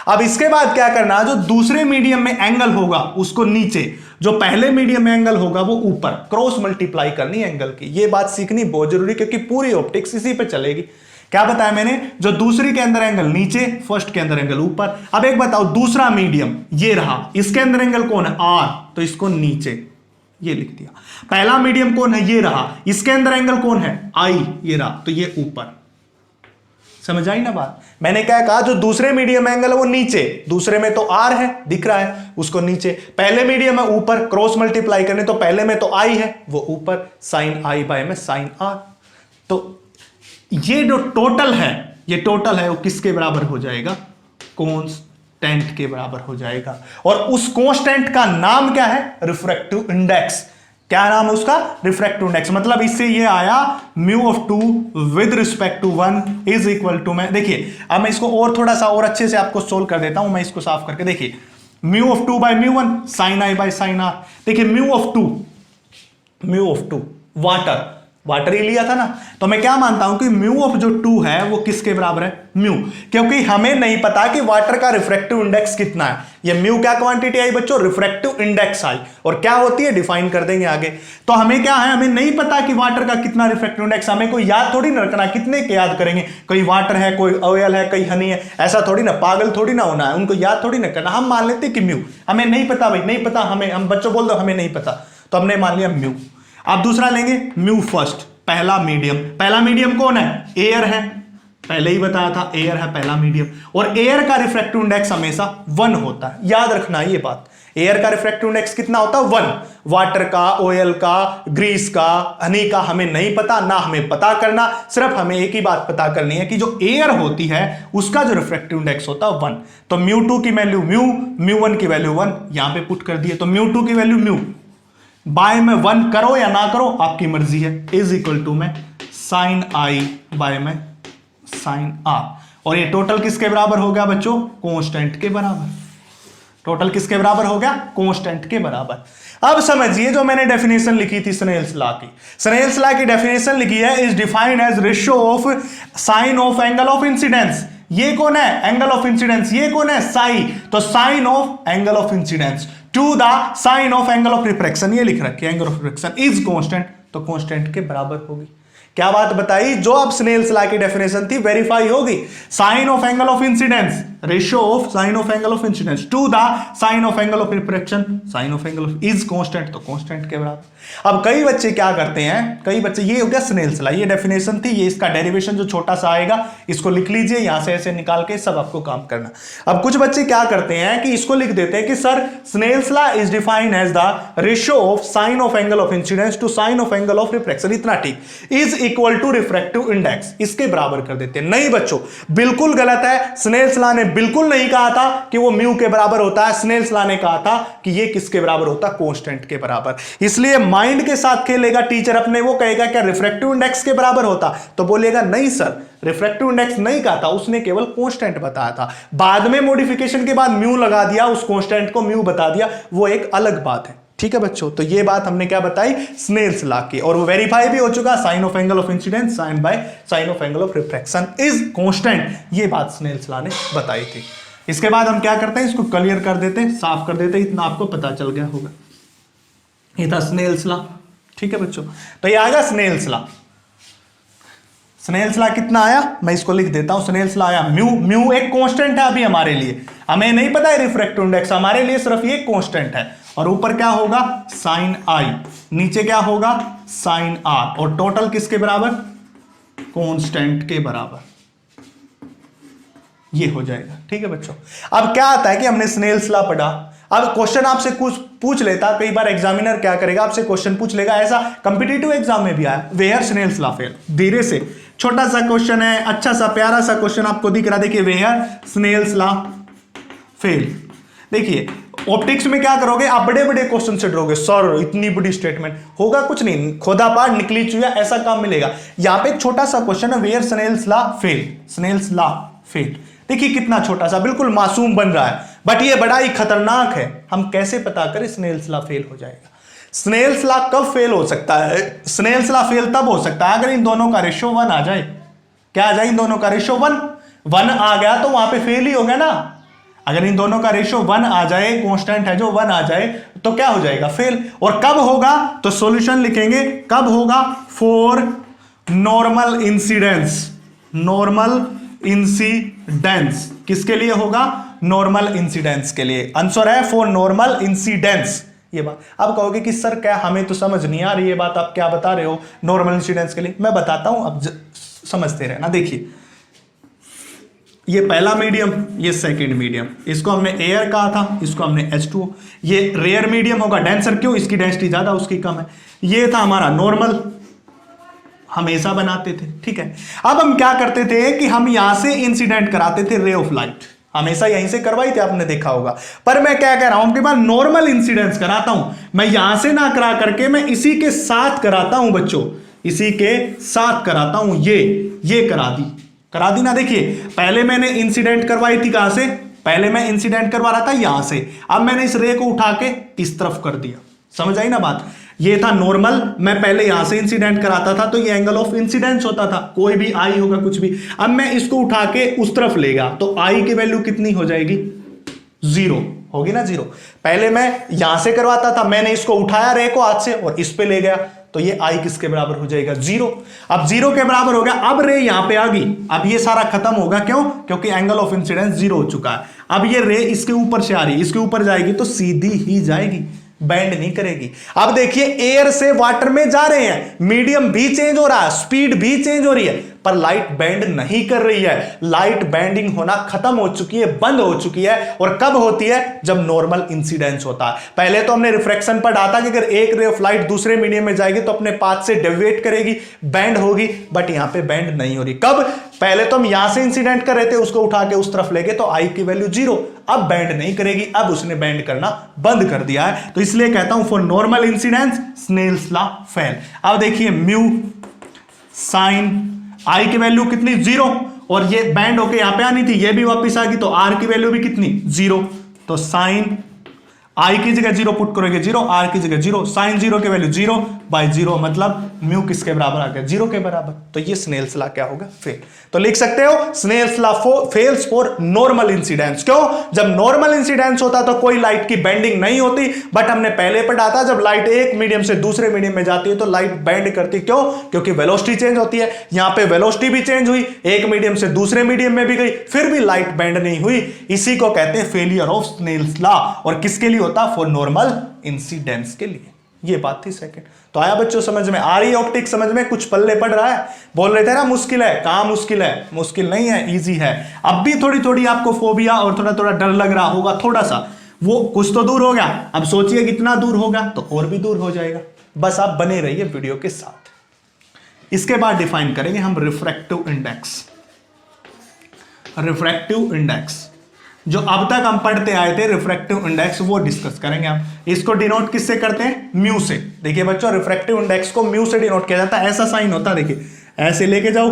अब इसके बाद क्या करना, जो दूसरे मीडियम में एंगल होगा उसको नीचे, जो पहले मीडियम में एंगल होगा वो ऊपर, क्रॉस मल्टीप्लाई करनी एंगल की। ये बात सीखनी बहुत जरूरी, क्योंकि पूरी ऑप्टिक्स इसी पे चलेगी। क्या बताया मैंने, जो दूसरी के अंदर एंगल नीचे, फर्स्ट के अंदर एंगल ऊपर। अब एक बताओ, दूसरा मीडियम ये रहा, इसके अंदर एंगल कौन है, R, तो इसको नीचे ये लिख दिया। पहला मीडियम कौन है, ये रहा, इसके अंदर एंगल कौन है, I, ये रहा, तो ये ऊपर। समझ आई ना बात। मैंने क्या कहा, जो दूसरे मीडियम एंगल है वो नीचे, दूसरे में तो R है दिख रहा है, उसको नीचे। पहले मीडियम है ऊपर, क्रॉस मल्टीप्लाई करने, तो पहले में तो I है, वो ऊपर, साइन I बाय में साइन R। तो ये जो टोटल है, ये टोटल है वो किसके बराबर हो जाएगा, कांस्टेंट के बराबर हो जाएगा। और उस कांस्टेंट का नाम क्या है, रिफ्रैक्टिव इंडेक्स। क्या नाम है उसका, रिफ्रैक्टिव इंडेक्स। मतलब इससे ये आया mu of 2 with respect to 1 is equal to, मैं देखिए अब मैं इसको और थोड़ा सा और अच्छे से आपको सोल्व कर देता हूं। मैं इसको साफ करके देखिए, mu of 2 by mu sine I by sine R। देखिए म्यू ऑफ 2 वाटर ही लिया था ना, तो मैं क्या मानता हूं कि म्यू ऑफ जो 2 है वो किसके बराबर है, म्यू। क्योंकि हमें नहीं पता कि वाटर का रिफ्रैक्टिव इंडेक्स कितना है। ये म्यू क्या क्वांटिटी आई बच्चों, रिफ्रैक्टिव इंडेक्स आई, और क्या होती है डिफाइन कर देंगे आगे। तो हमें क्या है, हमें नहीं पता कि वाटर का कितना रिफ्रैक्टिव इंडेक्स। हमें कोई याद थोड़ी ना रखना, कितने के याद करेंगे, कोई वाटर है, कोई ऑयल है, कोई हनी है, ऐसा थोड़ी ना, पागल थोड़ी ना होना है, उनको याद थोड़ी ना करना। हम मान लेते कि म्यू, हमें नहीं पता भाई, नहीं पता हमें, हम बच्चों बोल दो हमें नहीं पता, तो हमने मान लिया म्यू। अब दूसरा लेंगे म्यू फर्स्ट, पहला मीडियम कौन है, एयर है, पहले ही बताया था एयर है पहला मीडियम, और एयर का रिफ्रैक्टिव इंडेक्स हमेशा 1 होता है। याद रखना ये बात, एयर का रिफ्रैक्टिव इंडेक्स कितना होता है, 1। वाटर का, ऑयल का, ग्रीस का, हनी का हमें नहीं पता, ना हमें पता करना। सिर्फ हमें एक ही बात पता करनी है कि जो एयर होती है उसका जो रिफ्रैक्टिव इंडेक्स होता है 1। तो म्यू2 की वैल्यू म्यू1 की वैल्यू 1 यहां पे पुट कर दिए। तो म्यू2 की वैल्यू म्यू बाय में 1 करो या ना करो आपकी मर्जी है, इज इक्वल टू में साइन I बाय में साइन R। और ये टोटल किसके बराबर हो गया बच्चों, कांस्टेंट के बराबर। टोटल किसके बराबर हो गया, कांस्टेंट के बराबर। अब समझिए जो मैंने डेफिनेशन लिखी थी स्नेल्स लॉ की, स्नेल्स लॉ की डेफिनेशन लिखी है, is defined as ratio of sine of angle of incidence. ये कौन है, एंगल ऑफ इंसिडेंस, ये कौन है, साई, तो sine of angle of incidence to the sine of angle of refraction, ये लिख रखी है, angle of refraction is constant तो कांस्टेंट के बराबर होगी। क्या बात बताई, जो अब स्नेल्स लॉ की डेफिनेशन थी वेरीफाई होगी। Sine of angle of incidence, ratio of sine of angle of incidence to the sine of angle of refraction, sine of angle of is constant, तो कांस्टेंट के बराबर। अब कई बच्चे क्या करते हैं, कई बच्चे, ये हो गया स्नेल्स लॉ, ये डेफिनेशन थी, ये इसका डेरिवेशन जो छोटा सा आएगा इसको लिख लीजिए, यहां से ऐसे निकाल के सब आपको काम करना। अब कुछ बच्चे क्या करते हैं कि इसको लिख देते हैं कि sir Snell's law is defined as the ratio of sine of angle of incidence to sine of angle of refraction, इतना ठीक, is equal to refractive index, इसके बराबर कर देते हैं। नहीं बच्चों, बिल्कुल गलत है। स्नेल्स लॉ ने बिल्कुल नहीं कहा था कि वो म्यू के बराबर होता है, स्नेल्स लॉ ने कहा था कि ये किसके बराबर होता है, कांस्टेंट के बराबर। इसलिए माइंड के साथ खेलेगा टीचर अपने, वो कहेगा क्या रिफ्रैक्टिव इंडेक्स के बराबर होता, तो बोलेगा नहीं सर, रिफ्रैक्टिव इंडेक्स नहीं कहा था, उसने केवल कांस्टेंट बताया था, बाद में मॉडिफिकेशन के बाद म्यू लगा दिया, उस कांस्टेंट को म्यू बता दिया, वो एक अलग बात है। ठीक है बच्चों, तो ये बात हमने क्या बताई, स्नेल्स लॉ की, और वो वेरीफाई भी हो चुका, sine of angle of incidence sine by sine of angle of refraction is constant, ये बात स्नेल्स लॉ ने बताई थी। इसके बाद हम क्या करते हैं, इसको क्लियर कर देते हैं, साफ कर देते हैं, इतना आपको पता चल गया होगा। ये था स्नेल्स लॉ। ठीक है बच्चों, तो ये आएगा स्नेल्स लॉ। स्नेल्स लॉ कितना आया, मैं इसको लिख देता हूं, स्नेल्स लॉ आया म्यू, म्यू एक कांस्टेंट है अभी हमारे लिए, हमें नहीं पता है रिफ्रैक्टिव इंडेक्स, हमारे लिए सिर्फ ये कांस्टेंट है, और ऊपर क्या होगा साइन आई, नीचे क्या होगा साइन आर, और टोटल किसके बराबर, कांस्टेंट के बराबर, ये हो जाएगा। ठीक है बच्चों, अब क्या आता है कि हमने स्नेल्स लॉ पढ़ा, अब क्वेश्चन आपसे कुछ पूछ लेता, कई बार एग्जामिनर क्या करेगा, आपसे क्वेश्चन पूछ लेगा, ऐसा कंपिटिटिव एग्जाम में भी आया, वेयर स्नेल्स लॉ फेल, धीरे से, छोटा सा क्वेश्चन है, अच्छा सा प्यारा सा क्वेश्चन आपको दिख रहा, देखिए वेयर स्नेल्स लॉ फेल। देखिए ऑप्टिक्स में क्या करोगे आप, बड़े बड़े क्वेश्चन से डरोगे, सर इतनी बड़ी स्टेटमेंट, होगा कुछ नहीं, खोदा पार निकली चुया, ऐसा काम मिलेगा। यहां पे एक छोटा सा क्वेश्चन है, where Snell's law fail, Snell's law fail, देखिए कितना छोटा सा, बिल्कुल मासूम बन रहा है, बट ये बड़ा ही खतरनाक है। हम कैसे पता करें स्नेल्स लॉ फेल हो जाएगा, स्नेल्स लॉ कब फेल हो सकता है, स्नेल्स लॉ फेल तब हो सकता है अगर इन दोनों का रेशियो 1 आ जाए। क्या आ जाए, इन दोनों का रेशियो 1 आ गया तो वहां पे फेल ही हो गया ना। अगर इन दोनों का रेशियो 1 आ जाए, कांस्टेंट है जो 1 आ जाए, तो क्या हो जाएगा फेल। और कब होगा, तो सॉल्यूशन लिखेंगे, कब होगा, for normal incidence, normal incidence किसके लिए होगा, नॉर्मल इंसिडेंस के लिए, आंसर है फॉर नॉर्मल इंसिडेंस। ये बात अब कहोगे कि सर क्या हमें तो समझ नहीं आ रही ये बात, आप क्या बता रहे हो नॉर्मल इंसिडेंस के लिए, मैं बताता हूं, अब समझते रहना। देखिए ये पहला मीडियम, ये सेकंड मीडियम, इसको हमने एयर कहा था, इसको हमने H2O, ये रेयर मीडियम होगा, डेंसर क्यों, इसकी डेंसिटी ज्यादा उसकी कम है। ये था हमारा नॉर्मल, हमेशा बनाते थे। ठीक है, अब हम क्या करते थे कि हम यहां से इंसिडेंट कराते थे रे ऑफ लाइट, हमेशा यहीं से करवाई थी, आपने देखा होगा। पर मैं क्या कह रहा हूं, आपके पास नॉर्मल इंसिडेंस कराता हूं, मैं यहां से ना करा करके मैं इसी के साथ कराता हूं बच्चों, इसी के साथ कराता हूं, ये करा दी ना। देखिए पहले मैंने इंसिडेंट करवाई थी कहां से, पहले मैं इंसिडेंट करवा रहा था यहां से, अब मैंने इस रे को उठा के इस तरफ कर दिया, समझ आई ना बात। ये था नॉर्मल, मैं पहले यहां से इंसिडेंट कराता था तो ये एंगल ऑफ इंसिडेंस होता था, कोई भी आई होगा कुछ भी। अब मैं इसको उठा के उस तरफ लेगा तो आई की वैल्यू कितनी हो जाएगी, 0 होगी ना, 0। पहले मैं यहां से करवाता था, मैंने इसको उठाया रे को हाथ से और इस पे ले गया, तो ये आई किसके बराबर हो जाएगा, 0। अब 0 के बराबर हो गया, अब रे यहां पे आ गई, अब ये सारा खत्म होगा, क्यों, क्योंकि एंगल ऑफ इंसिडेंस 0 हो चुका है। अब ये रे इसके ऊपर से आ रही है, इसके ऊपर जाएगी तो सीधी ही जाएगी, बैंड नहीं करेगी। अब देखिए एयर से वाटर में जा रहे हैं, मीडियम भी चेंज हो रहा है, स्पीड भी चेंज हो रही है, पर लाइट बैंड नहीं कर रही है। लाइट बैंडिंग होना खत्म हो चुकी है, बंद हो चुकी है। और कब होती है, जब नॉर्मल इंसिडेंस होता है। पहले तो हमने रिफ्रैक्शन पर डाटा कि अगर एक रे ऑफ लाइट दूसरे मीडियम में जाएगी तो अपने पाथ से डेविएट करेगी, बैंड होगी, बट यहां पे बैंड नहीं हो रही। कब, पहले तो हम यहां से इंसिडेंट कर रहे थे, उसको उठा के उस तरफ लेके तो आई की वैल्यू 0, अब बैंड नहीं करेगी, अब उसने बैंड करना बंद कर दिया है। तो इसलिए कहता हूं for normal incidence Snell's law fail. अब देखिए म्यू साइन आई की वैल्यू कितनी, 0, और ये बैंड होके यहां पे आनी थी, ये भी वापस आ गई, तो आर की वैल्यू भी कितनी, 0। तो साइन आई की जगह 0 पुट करोगे 0, आर की जगह 0, साइन 0 की वैल्यू 0 बाय 0 मतलब म्यू किसके बराबर आ गया, 0 के बराबर। तो ये स्नेल्स लॉ क्या होगा, फेल। तो लिख सकते हो Snell's law fails for normal incidence. क्यों, जब नॉर्मल इंसिडेंस होता तो कोई लाइट की बेंडिंग नहीं होती, बट हमने पहले पढ़ा था जब लाइट एक मीडियम से दूसरे मीडियम में जाती है तो लाइट बेंड करती। क्यों, क्योंकि वेलोसिटी चेंज होती है। यहां पे वेलोसिटी भी चेंज हुई, एक मीडियम से दूसरे मीडियम में भी गई, फिर भी लाइट बेंड नहीं हुई। इसी को कहते हैं फेलियर ऑफ स्नेल्स लॉ। और किसके लिए होता, फॉर नॉर्मल इंसिडेंस के लिए। ये बात थी सेकंड। तो आया बच्चों समझ में, आ रही ऑप्टिक समझ में, कुछ पल्ले पड़ रहा है। बोल रहे थे ना मुश्किल है, कहां मुश्किल है, मुश्किल नहीं है, इजी है। अब भी थोड़ी थोड़ी आपको फोबिया और थोड़ा थोड़ा डर लग रहा होगा, थोड़ा सा, वो कुछ तो दूर हो गया। अब सोचिए कितना दूर होगा, तो और भी दूर हो जाएगा। बस आप बने रहिए वीडियो के साथ। इसके बाद डिफाइन करेंगे हम रिफ्रैक्टिव इंडेक्स। रिफ्रैक्टिव इंडेक्स जो अब तक हम पढ़ते आए थे, रिफ्रैक्टिव इंडेक्स, वो डिस्कस करेंगे हम। इसको डिनोट किससे करते हैं, म्यू से। देखिए बच्चों, रिफ्रैक्टिव इंडेक्स को म्यू से डिनोट किया जाता है। ऐसा साइन होता है, देखिए ऐसे लेके जाओ,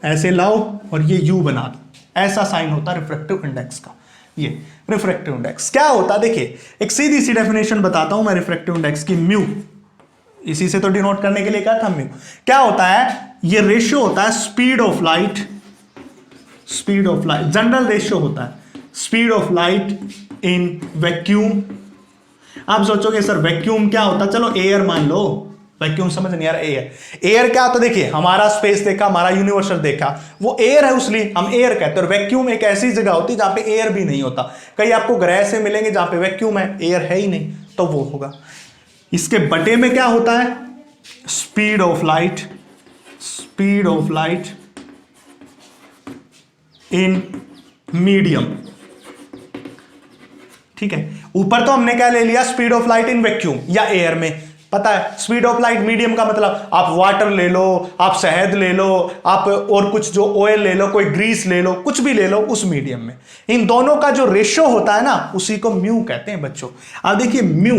ऐसे लाओ और ये यू बना दो, ऐसा साइन होता है रिफ्रैक्टिव इंडेक्स का। ये रिफ्रैक्टिव इंडेक्स क्या होता है, देखिए एक सीधी सी डेफिनेशन बताता हूं मैं रिफ्रैक्टिव इंडेक्स की। म्यू, इसी से तो डिनोट करने के लिए कहा था म्यू। क्या होता है, ये रेशियो होता है speed of light, speed of light general ratio होता है, speed of light in vacuum. आप सोचोगे सर वैक्यूम क्या होता, चलो एयर मान लो, वैक्यूम समझ नहीं आ रहा। एयर, एयर क्या होता, देखिए हमारा स्पेस देखा, हमारा यूनिवर्सल देखा, वो एयर है, उसलिए हम एयर कहते हैं। और वैक्यूम एक ऐसी जगह होती है जहां पे एयर भी नहीं होता। कई आपको ग्रह से मिलेंगे जहां पे वैक्यूम है, एयर है ही नहीं, तो वो होगा। इसके बटे में क्या होता है, speed of light, speed of light in medium. ठीक है, ऊपर तो हमने क्या ले लिया, speed of light in vacuum या एयर में। पता है स्पीड ऑफ लाइट मीडियम का मतलब, आप वाटर ले लो, आप शहद ले लो, आप और कुछ जो ऑयल ले लो, कोई ग्रीस ले लो, कुछ भी ले लो उस मीडियम में। इन दोनों का जो रेशियो होता है ना, उसी को म्यू कहते हैं बच्चों। अब देखिए म्यू,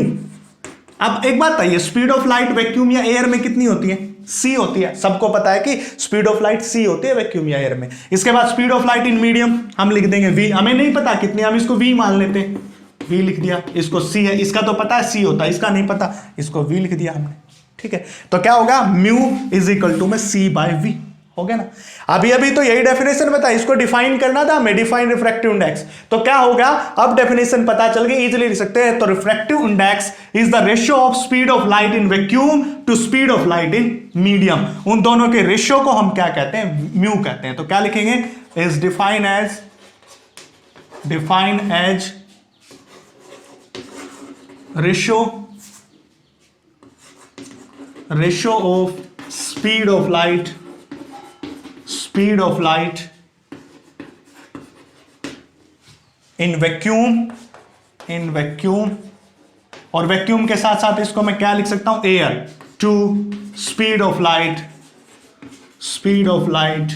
अब एक बात बताइए, स्पीड ऑफ लाइट वैक्यूम या एयर में कितनी होती है, सी होती है। सबको पता है कि स्पीड ऑफ लाइट सी होती है वैक्यूम या एयर में। इसके बाद speed of light in medium हम लिख देंगे वी। हमें नहीं पता कितनी, हम इसको वी मान लेते हैं, वी लिख दिया। इसको सी है, इसका तो पता है सी होता है, इसका नहीं पता, इसको वी लिख दिया हमने। ठीक है, तो क्या होगा, म्यू इज इक्वल टू में सी बाय वी, हो गया ना। अभी अभी तो यही डेफिनेशन बताया, इसको डिफाइन करना था हमें, डिफाइन रिफ्रैक्टिव इंडेक्स। तो क्या होगा, अब डेफिनेशन पता चल गई, इजीली लिख सकते हैं। तो refractive index is the ratio of speed of light in vacuum to speed of light in medium. उन दोनों के रेशियो को हम क्या कहते हैं, म्यू कहते हैं। तो क्या लिखेंगे, is define as ratio of speed of light in vacuum, और वैक्यूम के साथ साथ इसको मैं क्या लिख सकता हूं, air, to speed of light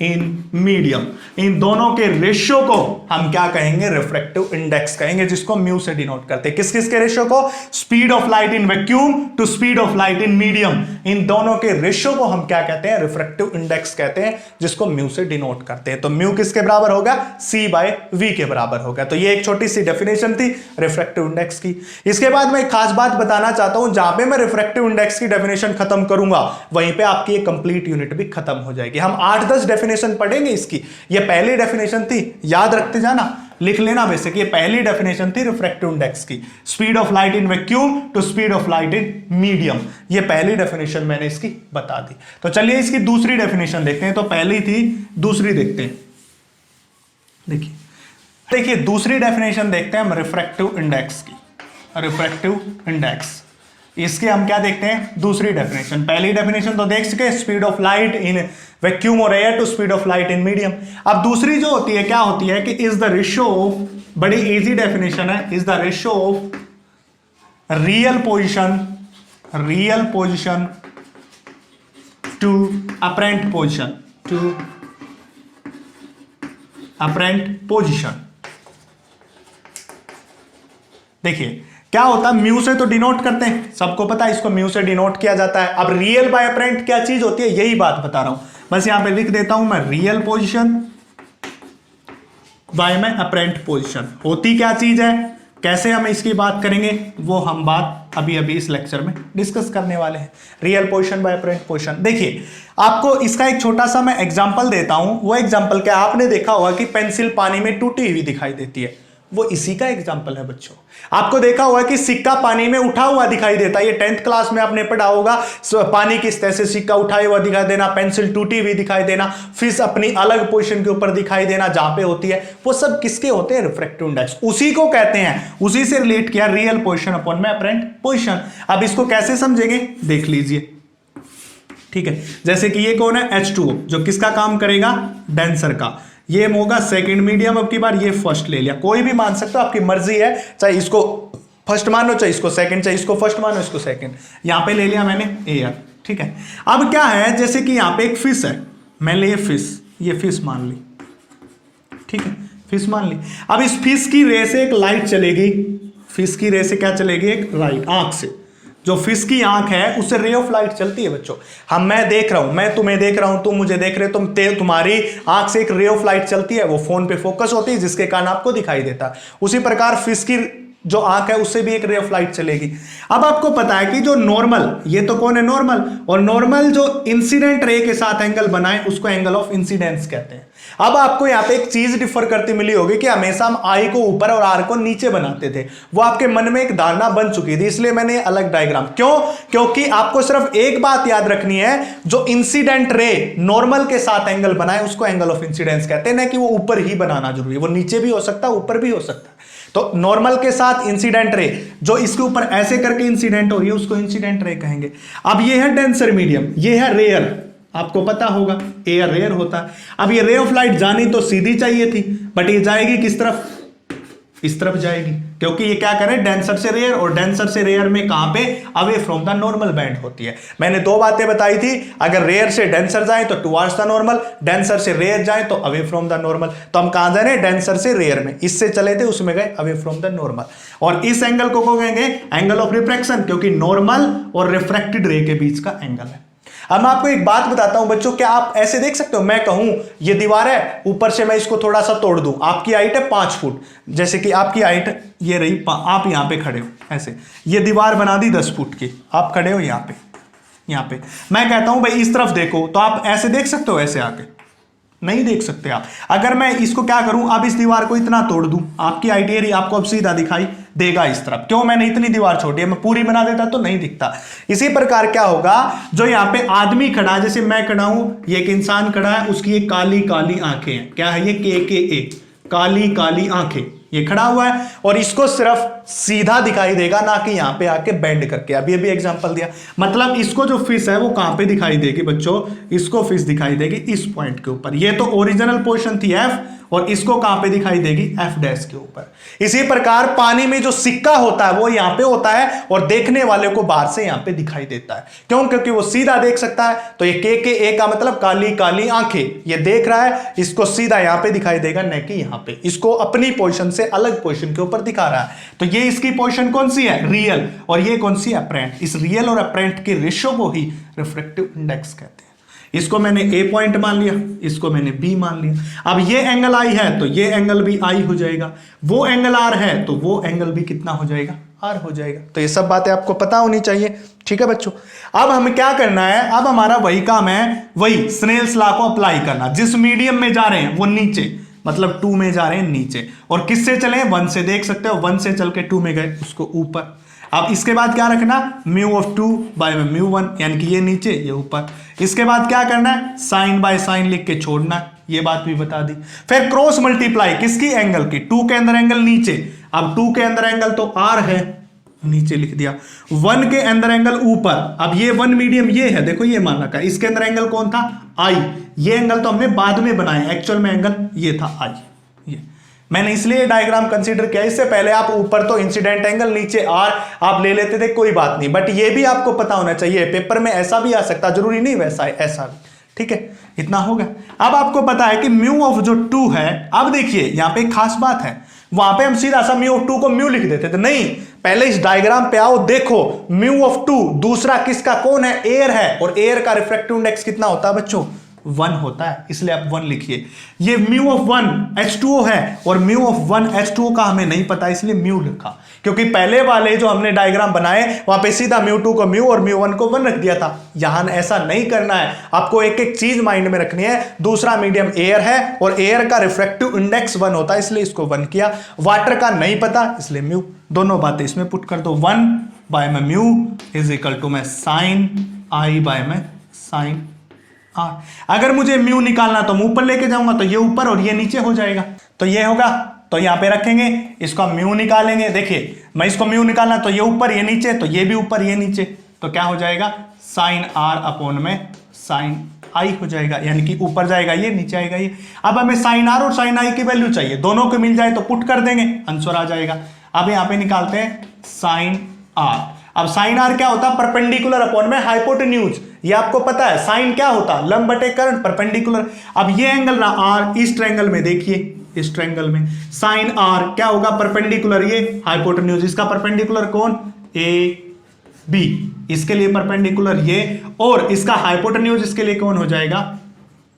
in medium. इन दोनों के रेशियो को हम क्या कहेंगे, रिफ्रैक्टिव इंडेक्स कहेंगे, जिसको म्यू से डिनोट करते हैं। किस किस के रेशियो को, speed of light in vacuum to speed of light in medium. इन दोनों के रेशियो को हम क्या कहते हैं, रिफ्रैक्टिव इंडेक्स कहते हैं, जिसको म्यू से डिनोट करते हैं। तो म्यू किसके बराबर होगा, सी बाय वी के बराबर होगा। तो ये एक छोटी सी डेफिनेशन थी रिफ्रैक्टिव इंडेक्स की। इसके बाद मैं एक खास बात बताना चाहता हूं, जहां पे मैं रिफ्रैक्टिव इंडेक्स की डेफिनेशन खत्म करूंगा, वहीं पे आपकी एक कंप्लीट यूनिट भी खत्म हो जाएगी। हम 8-10 डेफिनेशन पढ़ेंगे इसकी। ये पहली डेफिनेशन थी, याद रखते जाना, लिख लेना बेसिक। ये पहली डेफिनेशन थी रिफ्रैक्टिव इंडेक्स की, speed of light in vacuum to speed of light in medium. ये पहली डेफिनेशन मैंने इसकी बता दी। तो चलिए इसकी दूसरी डेफिनेशन देखते हैं। तो पहली थी, दूसरी देखते हैं। देखिए दूसरी डेफिनेशन देखते हैं हम रिफ्रैक्टिव इंडेक्स की। रिफ्रैक्टिव इंडेक्स, इसके हम क्या देखते हैं, दूसरी डेफिनेशन। पहली डेफिनेशन तो देख चुके, speed of light in vacuum और air to speed of light in medium. अब दूसरी जो होती है, क्या होती है कि इज द रेशियो ऑफ, बड़ी इजी डेफिनेशन है, is the ratio of real position to apparent position. देखिए क्या होता है, म्यू से तो डिनोट करते हैं, सबको पता है इसको म्यू से डिनोट किया जाता है। अब रियल बाय अपरेंट क्या चीज होती है, यही बात बता रहा हूं। बस यहां पे लिख देता हूं मैं, रियल पोजीशन बाय में अपरेंट पोजीशन होती क्या चीज है, कैसे हम इसकी बात करेंगे वो हम बात अभी अभी इस लेक्चर में डिस्कस करने वाले हैं, real position by apparent position. देखिए आपको इसका एक छोटा सा मैं एग्जांपल देता हूं। वो एग्जांपल क्या, आपने देखा होगा कि पेंसिल पानी में टूटी हुई दिखाई देती है, वो इसी का एग्जांपल है बच्चों। आपको देखा होगा कि सिक्का पानी में उठा हुआ दिखाई देता है, ये 10th क्लास में आपने पढ़ा होगा। पानी किस तरह से सिक्का उठाए हुआ दिखाई देना, पेंसिल टूटी हुई दिखाई देना, फिश अपनी अलग पोजीशन के ऊपर दिखाई देना जहां पे होती है, वो सब किसके होते हैं, रिफ्रैक्टिव इंडेक्स, उसी को कहते हैं। उसी से रिलेट किया रियल पोजीशन अपॉन में अपरेंट पोजीशन। अब इसको कैसे समझेंगे देख लीजिए, ठीक है। जैसे कि ये कौन है, H2O, जो किसका काम करेगा, डेंसर का। ये होगा सेकंड मीडियम, अब की बार ये फर्स्ट ले लिया, कोई भी मान सकते हो, आपकी मर्जी है, चाहे इसको फर्स्ट मानो, चाहे इसको सेकंड, चाहे इसको फर्स्ट मानो, इसको सेकंड। यहां पे ले लिया मैंने एयर, ठीक है। अब क्या है, जैसे कि यहां पे एक फिश है, मैंने ये फिश मान ली, ठीक है, फिश मान ली। अब इस फिश की रे से एक लाइट चलेगी, फिश की रे से क्या चलेगी, एक लाइट, आंख से, जो फिश की आंख है उससे रे ऑफ लाइट चलती है बच्चों। मैं देख रहा हूं, मैं तुम्हें देख रहा हूं, तुम मुझे देख रहे हो, तुम्हारी आंख से एक रे ऑफ लाइट चलती है, वो फोन पे फोकस होती है, जिसके कारण आपको दिखाई देता है। उसी प्रकार फिश की जो आंख है उससे भी एक रे ऑफ लाइट चलेगी। अब आपको पता है कि जो नॉर्मल, ये तो कौन है, नॉर्मल, और नॉर्मल जो इंसिडेंट रे के साथ एंगल बनाए उसको एंगल ऑफ इंसिडेंस कहते हैं। अब आपको यहां पे एक चीज डिफर करती मिली होगी कि हमेशा हम आई को ऊपर और आर को नीचे बनाते थे, वो आपके मन में एक धारणा बन चुकी थी, इसलिए मैंने अलग डायग्राम। क्यों, क्योंकि आपको सिर्फ एक बात याद रखनी है, जो इंसिडेंट रे नॉर्मल के साथ एंगल बनाए उसको एंगल ऑफ इंसिडेंस कहते हैं, ना कि वो ऊपर ही बनाना जरूरी है, वो नीचे भी हो सकता है, ऊपर भी हो सकता है। तो नॉर्मल के साथ इंसिडेंट रे, जो इसके ऊपर ऐसे करके इंसिडेंट हो रही है उसको इंसिडेंट रे कहेंगे। अब ये है डेंसर मीडियम, ये है रेयर, आपको पता होगा एयर रेयर होता है। अब ये रे ऑफ लाइट जानी तो सीधी चाहिए थी, बट ये जाएगी किस तरफ, इस तरफ जाएगी, क्योंकि ये क्या करें, डेंसर से रेयर, और डेंसर से रेयर में कहां पे, away from the normal band होती है। मैंने दो बातें बताई थी, अगर रेयर से डेंसर जाए तो टुवर्ड्स द नॉर्मल, डेंसर से रेयर जाए तो अवे फ्रॉम द नॉर्मल। तो हम कहां जा रहे हैं, डेंसर से रेयर में, इससे चले थे उसमें गए अवे फ्रॉम द नॉर्मल। और इस एंगल को कहेंगे एंगल ऑफ रिफ्रैक्शन, क्योंकि नॉर्मल और रिफ्रैक्टेड रे के बीच का एंगल है। अब मैं आपको एक बात बताता हूं बच्चों, क्या आप ऐसे देख सकते हो, मैं कहूं ये दीवार है, ऊपर से मैं इसको थोड़ा सा तोड़ दूं, आपकी हाइट है 5 फुट, जैसे कि आपकी हाइट ये रही, आप यहां पे खड़े हो ऐसे, ये दीवार बना दी 10 फुट की, आप खड़े हो यहां पे, मैं कहता हूं भाई इस तरफ देखो, तो आप ऐसे देख सकते हो, ऐसे आके नहीं देख सकते आप। अगर मैं इसको क्या करूं, अब इस दीवार को इतना तोड़ दूं, आपकी आइडिया आपको अब सीधा दिखाई देगा इस तरफ, क्यों, मैंने इतनी दीवार छोड़ी है, मैं पूरी बना देता तो नहीं दिखता। इसी प्रकार क्या होगा, जो यहाँ पे आदमी खड़ा है, जैसे मैं खड़ा हूं, ये एक इंसान खड़ा है, उसकी एक काली काली आंखें हैं, क्या है ये, KKA, काली काली आंखें, ये खड़ा हुआ है, और इसको सिर्फ सीधा दिखाई देगा, ना कि यहां पे आके बेंड करके। अभी अभी एग्जांपल दिया, मतलब इसको जो फिश है वो कहां पे दिखाई देगी बच्चों, इसको फिश दिखाई देगी इस पॉइंट के ऊपर, ये तो ओरिजिनल पोजीशन थी F, और इसको कहां पे दिखाई देगी, F डैश के ऊपर। इसी प्रकार पानी में जो सिक्का होता है वो यहां पे होता है, और देखने वाले को बाहर से यहां पे दिखाई देता है, क्यों, क्योंकि वो सीधा देख सकता है। तो ये KKA का मतलब काली काली आंखें, ये देख रहा है, इसको सीधा यहां पे दिखाई देगा, न कि यहां पे, इसको अपनी पोजीशन से अलग पोजीशन के ऊपर दिखा रहा है। तो ये इसकी पोजीशन कौन सी है, रियल, और ये कौन सी है, अपरेंट। इस रियल और अपरेंट के रेशियो को ही रिफ्रैक्टिव इंडेक्स कहते हैं। इसको मैंने A पॉइंट मान लिया, इसको मैंने B मान लिया। अब ये एंगल I है तो ये एंगल भी I हो जाएगा, वो एंगल R है तो वो एंगल भी कितना हो जाएगा, R हो जाएगा। तो ये सब बातें आपको पता होनी चाहिए, ठीक है बच्चों। अब हमें क्या करना है, अब हमारा वही काम है, वही स्नेल्स लॉ को अप्लाई करना। जिस मीडियम में जा रहे हैं वो नीचे, मतलब 2 में जा रहे हैं नीचे, और किससे चले, 1 से, देख सकते हो 1 से चल के 2 में गए, उसको ऊपर। अब इसके बाद क्या रखना, म्यू ऑफ 2 बाय म्यू 1, यानी कि ये नीचे ये ऊपर। इसके बाद क्या करना है, साइन बाय साइन लिख के छोड़ना, ये बात भी बता दी। फिर क्रॉस मल्टीप्लाई किसकी, एंगल की, 2 के अंदर एंगल नीचे, अब 2 के अंदर एंगल तो R है, नीचे लिख दिया, 1 के अंदर एंगल ऊपर, अब ये 1 मीडियम ये है, देखो ये मान रखा है, इसके अंदर एंगल कौन था, I, ये एंगल तो हमने बाद में बनाया, एक्चुअल में एंगल ये था I, ये मैंने इसलिए डायग्राम कंसीडर किया। इससे पहले आप ऊपर तो इंसिडेंट एंगल, नीचे R आप ले लेते थे, कोई बात नहीं, बट ये भी आपको पता होना चाहिए, पेपर में ऐसा भी आ सकता, जरूरी नहीं वैसा है, ऐसा भी, ठीक है, इतना हो गया। अब आपको पता है कि म्यू ऑफ जो 2 है, अब देखिए यहां पे एक खास बात है, वहां पे हम सीधा सा म्यू ऑफ 2 को म्यू लिख देते थे, नहीं, पहले इस डायग्राम पे आओ, देखो म्यू ऑफ 2 दूसरा किसका, कौन है, एयर है, और एयर का रिफ्रैक्टिव इंडेक्स कितना होता है बच्चों, 1 होता है, इसलिए आप 1 लिखिए। ये म्यू ऑफ 1 H2O है और म्यू ऑफ 1 H2O का हमें नहीं पता, इसलिए म्यू लिखा, क्योंकि पहले वाले जो हमने डायग्राम बनाए वहां पे सीधा म्यू 2 को म्यू और म्यू 1 को 1 रख दिया था। यहां ऐसा नहीं करना है, आपको एक एक चीज माइंड में रखनी है। दूसरा मीडियम एयर है और एयर का रिफ्रैक्टिव इंडेक्स 1 होता है, इसलिए इसको 1 किया। वाटर का नहीं पता, इसलिए म्यू। दोनों बातें इसमें पुट कर दो, 1 बाय में म्यू इज इक्वल टू में साइन आई बाय में साइन आर। अगर मुझे म्यू निकालना तो मैं ऊपर लेके जाऊंगा, तो ये ऊपर और ये नीचे हो जाएगा, तो ये होगा, तो यहां पे रखेंगे, इसको हम म्यू निकालेंगे। देखिए मैं इसको म्यू निकालना, तो ये ऊपर ये नीचे, तो ये भी ऊपर ये नीचे, तो क्या हो जाएगा साइन आर अपॉन में साइन आई हो जाएगा, यानी कि ऊपर जाएगा ये, नीचे आएगा ये। अब हमें साइन आर और साइन आई की वैल्यू चाहिए, दोनों को मिल जाए तो पुट कर देंगे, आंसर आ जाएगा। अब यहां पे निकालते हैं साइन आर। अब साइन आर क्या होता है, परपेंडिकुलर अपॉन में हाइपोटेन्यूज। ये आपको पता है, साइन क्या होता है, लंब बटे कर्ण, परपेंडिकुलर। अब ये एंगल ना आर, इस ट्रायंगल में देखिए, इस ट्रायंगल में साइन आर क्या होगा, परपेंडिकुलर ये हाइपोटेन्यूज, इसका परपेंडिकुलर कौन, ए बी, इसके लिए परपेंडिकुलर ये, और इसका हाइपोटेन्यूज इसके लिए कौन हो जाएगा,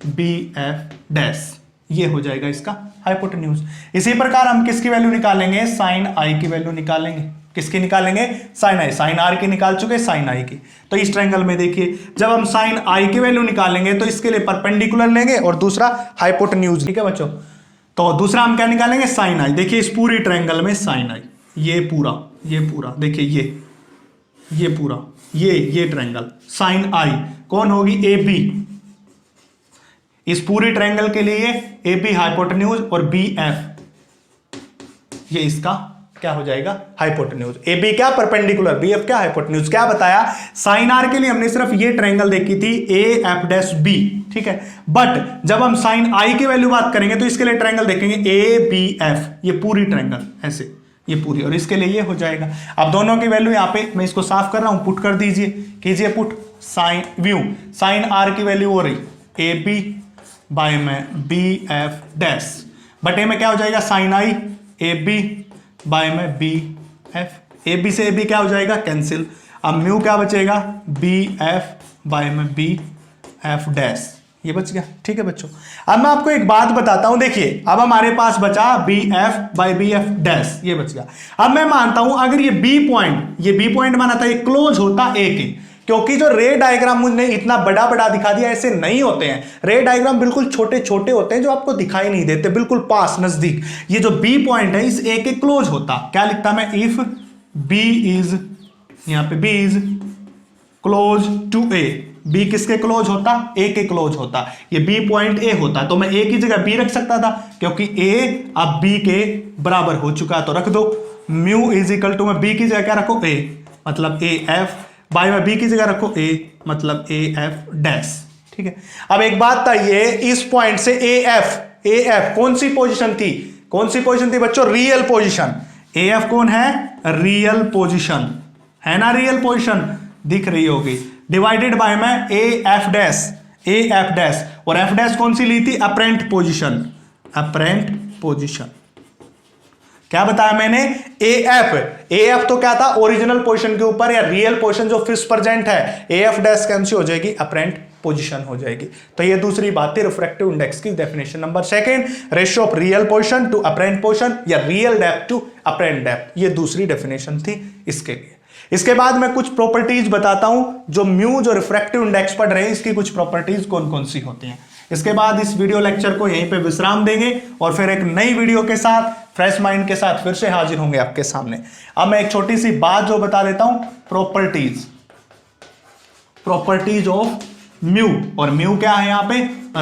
बी एफ डैश, ये हो जाएगा इसका हाइपोटेन्यूज। इसी प्रकार हम किसकी वैल्यू निकालेंगे, साइन आई की वैल्यू निकालेंगे। किसकी निकालेंगे, साइन आई। साइन आर की निकाल चुके, साइन आई की। तो इस ट्रायंगल में देखिए, जब हम साइन आई की वैल्यू निकालेंगे तो इसके लिए परपेंडिकुलर लेंगे और दूसरा हाइपोटेन्यूज, ठीक है बच्चों। तो दूसरा हम क्या निकालेंगे, साइन आई। देखिए इस पूरी ट्रायंगल में साइन आई, ये पूरा देखिए, ये पूरा ये ट्रायंगल साइन आई कौन होगी, ए बी। इस पूरी ट्रायंगल के लिए ए बी हाइपोटेन्यूज और बी एफ, ये इसका क्या हो जाएगा, हाइपोटेन्यूज। ए बी क्या, परपेंडिकुलर, बी एफ क्या, हाइपोटेन्यूज। क्या बताया, साइन आर के लिए हमने सिर्फ ये ट्रायंगल देखी थी, ए एफ डैश बी, ठीक है। बट जब हम साइन आई की वैल्यू बात करेंगे तो इसके लिए ट्रायंगल देखेंगे ए बी एफ, ये पूरी ट्रायंगल ऐसे, ये पूरी, और इसके लिए ये हो जाएगा। अब दोनों की वैल्यू यहाँ पे मैं इसको साफ कर रहा हूं, पुट कर दीजिए, कीजिए पुट। साइन व्यू, साइन आर की वैल्यू हो रही ए बी बाय में बी एफ डैश, बटे में क्या हो जाएगा, sine i a b by में बी एफ। ए बी से ए बी क्या हो जाएगा, कैंसिल। अब म्यू क्या बचेगा, बी एफ बाय में बी एफ डैश, ये बच गया, ठीक है बच्चों। अब मैं आपको एक बात बताता हूं, देखिए अब हमारे पास बचा b f by b f dash, ये बच गया। अब मैं मानता हूं अगर ये बी पॉइंट माना था, ये क्लोज होता ए के, क्योंकि जो रे डायग्राम मुझे इतना बड़ा बड़ा दिखा दिया, ऐसे नहीं होते हैं। रे डायग्राम बिल्कुल छोटे छोटे होते हैं जो आपको दिखाई नहीं देते, बिल्कुल पास नजदीक। ये जो बी पॉइंट है इस ए के क्लोज होता, क्या लिखता मैं, इफ बी इज, यहां पे b is close to a, b किसके क्लोज होता, ए के क्लोज होता। ये बी पॉइंट ए होता, तो मैं ए की जगह बी रख सकता था, क्योंकि ए अब बी के बराबर हो चुका, तो रख दो। म्यू इज इक्वल टू, मैं बी की जगह क्या रखो, ए, मतलब ए एफ, बाय में बी की जगह रखो ए, मतलब ए एफ डैश, ठीक है। अब एक बात था, ये इस पॉइंट से ए एफ कौन सी पोजीशन थी, बच्चों, रियल पोजीशन। ए एफ कौन है, रियल पोजीशन है ना, रियल पोजीशन दिख रही होगी, डिवाइडेड बाय में ए एफ डैश, और एफ डैश कौन सी ली थी, अपरेंट पोजीशन। क्या बताया मैंने, ए एफ तो क्या था, ओरिजिनल पोजीशन के ऊपर, या रियल पोजीशन जो फिक्स प्रेजेंट है, ए एफ डैश कैंसिल हो जाएगी, अपरेंट पोजीशन हो जाएगी। तो ये दूसरी बात थी रिफ्रैक्टिव इंडेक्स की definition number second, ratio of real position to apparent position या real depth to apparent depth, ये दूसरी डेफिनेशन थी इसके लिए। इसके बाद मैं कुछ प्रॉपर्टीज बताता हूं, जो म्यू जो रिफ्रैक्टिव इंडेक्स पढ़ रहे हैं इसकी कुछ प्रॉपर्टीज कौन कौन सी होती हैं। इसके बाद इस वीडियो लेक्चर को यहीं पे विश्राम देंगे और फिर एक नई वीडियो के साथ, फ्रेश माइंड के साथ फिर से हाजिर होंगे आपके सामने। अब मैं एक छोटी सी बात जो बता देता हूं, प्रॉपर्टीज ऑफ म्यू, और म्यू क्या है यहां पे,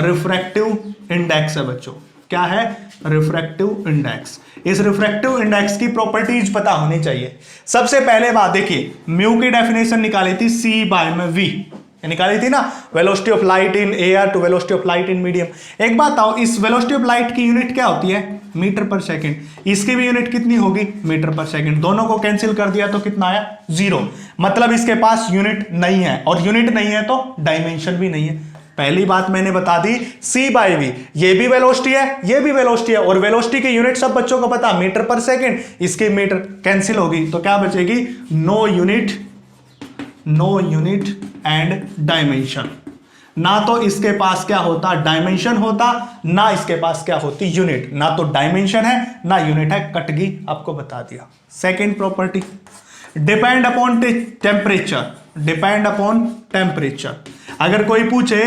रिफ्रैक्टिव इंडेक्स है बच्चों। क्या है, रिफ्रैक्टिव इंडेक्स। इस रिफ्रैक्टिव इंडेक्स की प्रॉपर्टीज पता होनी चाहिए। सबसे पहले बात देखिए, म्यू की डेफिनेशन निकाली थी सी बाय में वी, निकाली थी ना, velocity of light in air to velocity of light in medium. एक बात आओ, इस वेलोसिटी ऑफ लाइट की यूनिट क्या होती है, मीटर पर सेकंड। इसकी भी यूनिट कितनी होगी, मीटर पर सेकंड। दोनों को कैंसिल कर दिया तो कितना आया, 0। मतलब इसके पास यूनिट नहीं है, और यूनिट नहीं है तो डायमेंशन भी नहीं है। पहली बात मैंने बता दी, सी बाय वी, ये भी वेलोसिटी है, ये भी वेलोसिटी है, और वेलोसिटी की यूनिट सब बच्चों को पता, मीटर पर सेकंड। इसकी मीटर कैंसिल होगी तो क्या बचेगी, नो यूनिट एंड डायमेंशन। ना तो इसके पास क्या होता डायमेंशन होता, ना इसके पास क्या होती यूनिट। ना तो डायमेंशन है ना यूनिट है, कट गई, आपको बता दिया। Second property, depend upon temperature. Depend upon temperature, अगर कोई पूछे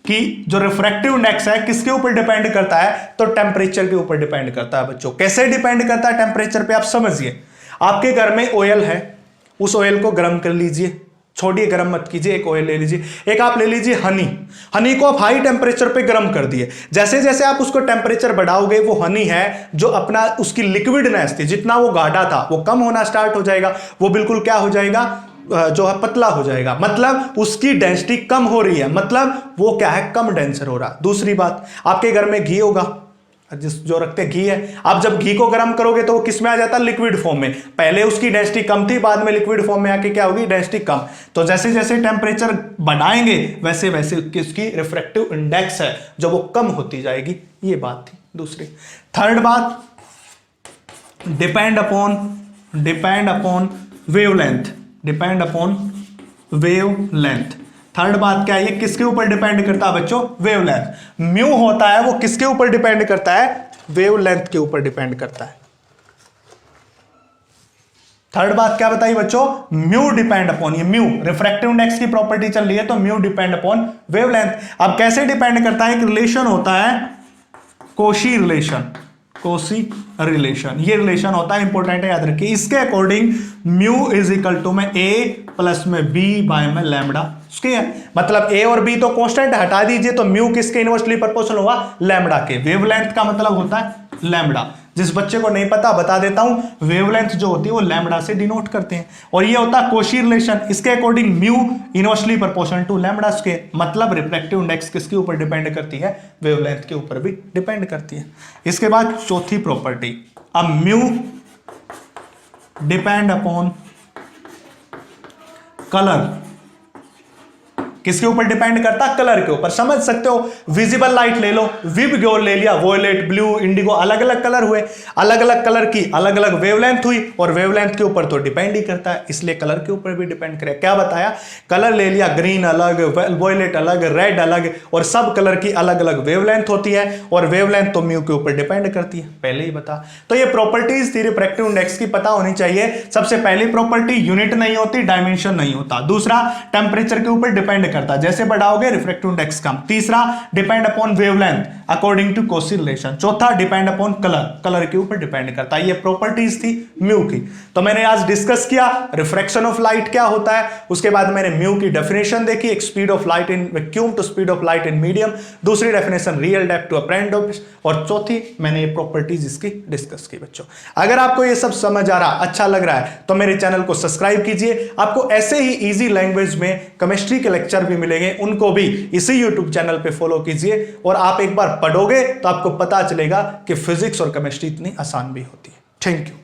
कि जो रिफ्रैक्टिव इंडेक्स है किसके ऊपर डिपेंड करता है, तो टेम्परेचर के ऊपर डिपेंड करता है बच्चों। कैसे डिपेंड करता है टेम्परेचर पे, आप समझिए। आपके घर में ऑयल है, उस ऑयल को गर्म कर लीजिए, छोड़िए गर्म मत कीजिए, एक ऑयल ले लीजिए। एक आप ले लीजिए हनी, हनी को आप हाई टेम्परेचर पे गर्म कर दिए। जैसे जैसे आप उसको टेम्परेचर बढ़ाओगे, वो हनी है जो अपना उसकी लिक्विडनेस थी, जितना वो गाढ़ा था वो कम होना स्टार्ट हो जाएगा, वो बिल्कुल क्या हो जाएगा, जो है पतला हो जाएगा। मतलब उसकी डेंसिटी कम हो रही है, मतलब वो क्या है, कम डेंसर हो रहा। दूसरी बात, आपके घर में घी होगा, जो रखते घी है, आप जब घी को गर्म करोगे तो वो किस में आ जाता है, लिक्विड फॉर्म में। पहले उसकी डेंसिटी कम थी, बाद में लिक्विड फॉर्म में आके क्या होगी, डेंसिटी कम। तो जैसे जैसे टेम्परेचर बढ़ाएंगे वैसे वैसे उसकी रिफ्रैक्टिव इंडेक्स है जो वो कम होती जाएगी। ये बात थी दूसरी। थर्ड बात, depend upon wavelength. Depend upon wavelength. Third बात क्या है, ये किसके ऊपर डिपेंड करता है बच्चों, वेवलेंथ। म्यू होता है वो किसके ऊपर डिपेंड करता है, वेवलेंथ के ऊपर डिपेंड करता है। थर्ड बात क्या बताई बच्चों, म्यू डिपेंड अपॉन, ये म्यू रिफ्रैक्टिव इंडेक्स की प्रॉपर्टी चल रही है, तो म्यू डिपेंड अपॉन वेवलेंथ। अब कैसे डिपेंड करता है, एक रिलेशन होता है कोशी रिलेशन। कोशी रिलेशन, ये रिलेशन होता है, इंपॉर्टेंट है, याद रखिए। इसके according mu is equal to में ए प्लस में बी बाय में लैम्डा स्क्वायर। मतलब ए और बी तो कांस्टेंट, हटा दीजिए तो म्यू किसके इनवर्सली प्रोपोर्शनल हुआ, लैम्डा के। वेवलेंथ का मतलब होता है लैम्डा। जिस बच्चे को नहीं पता बता देता हूं, वेवलेंथ जो होती है वो लैम्डा से डिनोट करते हैं। और ये होता है कोशी रिलेशन, इसके according mu inversely proportional to lambda square. मतलब रिफ्रैक्टिव इंडेक्स किसके ऊपर डिपेंड करती है, वेवलेंथ के ऊपर भी डिपेंड करती है। इसके बाद चौथी प्रॉपर्टी, अब म्यू डिपेंड अपॉन कलर। किसके ऊपर डिपेंड करता है, कलर के ऊपर। समझ सकते हो, विजिबल लाइट ले लो, विबग्योर ले लिया, वॉयलेट, ब्लू, इंडिगो, अलग अलग कलर हुए, अलग अलग कलर की अलग अलग वेवलेंथ हुई, और वेवलेंथ के ऊपर तो डिपेंड ही करता है, इसलिए कलर के ऊपर भी डिपेंड करे। क्या बताया, कलर ले लिया, ग्रीन अलग, वॉयलेट अलग, रेड अलग, और सब कलर की अलग अलग वेवलेंथ होती है, और वेवलेंथ तो म्यू के ऊपर डिपेंड करती है, पहले ही बता। तो ये प्रॉपर्टीज थी रिफ्रैक्टिव इंडेक्स की, पता होनी चाहिए। सबसे पहली प्रॉपर्टी, यूनिट नहीं होती, डायमेंशन नहीं होता। दूसरा, टेम्परेचर के ऊपर डिपेंड करता है, जैसे बढ़ाओगे रिफ्रैक्टिव इंडेक्स कम। तीसरा, depend upon wavelength according to Cauchy relation. चौथा, डिपेंड अपॉन कलर, कलर के ऊपर डिपेंड करता है। ये प्रॉपर्टीज थी म्यू की। तो मैंने आज डिस्कस किया रिफ्रैक्शन ऑफ लाइट क्या होता है, उसके बाद मैंने म्यू की डेफिनेशन देखी, एक speed of light in vacuum to speed of light in medium, दूसरी definition real depth to apparent depth, और चौथी मैंने ये प्रॉपर्टीज इसकी डिस्कस की। बच्चों, अगर आपको ये सब समझ आ रहा, अच्छा लग रहा है, तो मेरे चैनल को सब्सक्राइब कीजिए। आपको ऐसे ही इजी लैंग्वेज में केमिस्ट्री के लेक्चर भी मिलेंगे, उनको भी इसी YouTube चैनल पे फॉलो कीजिए। और आप एक बार पढ़ोगे तो आपको पता चलेगा कि फिजिक्स और केमिस्ट्री इतनी आसान भी होती है। Thank you.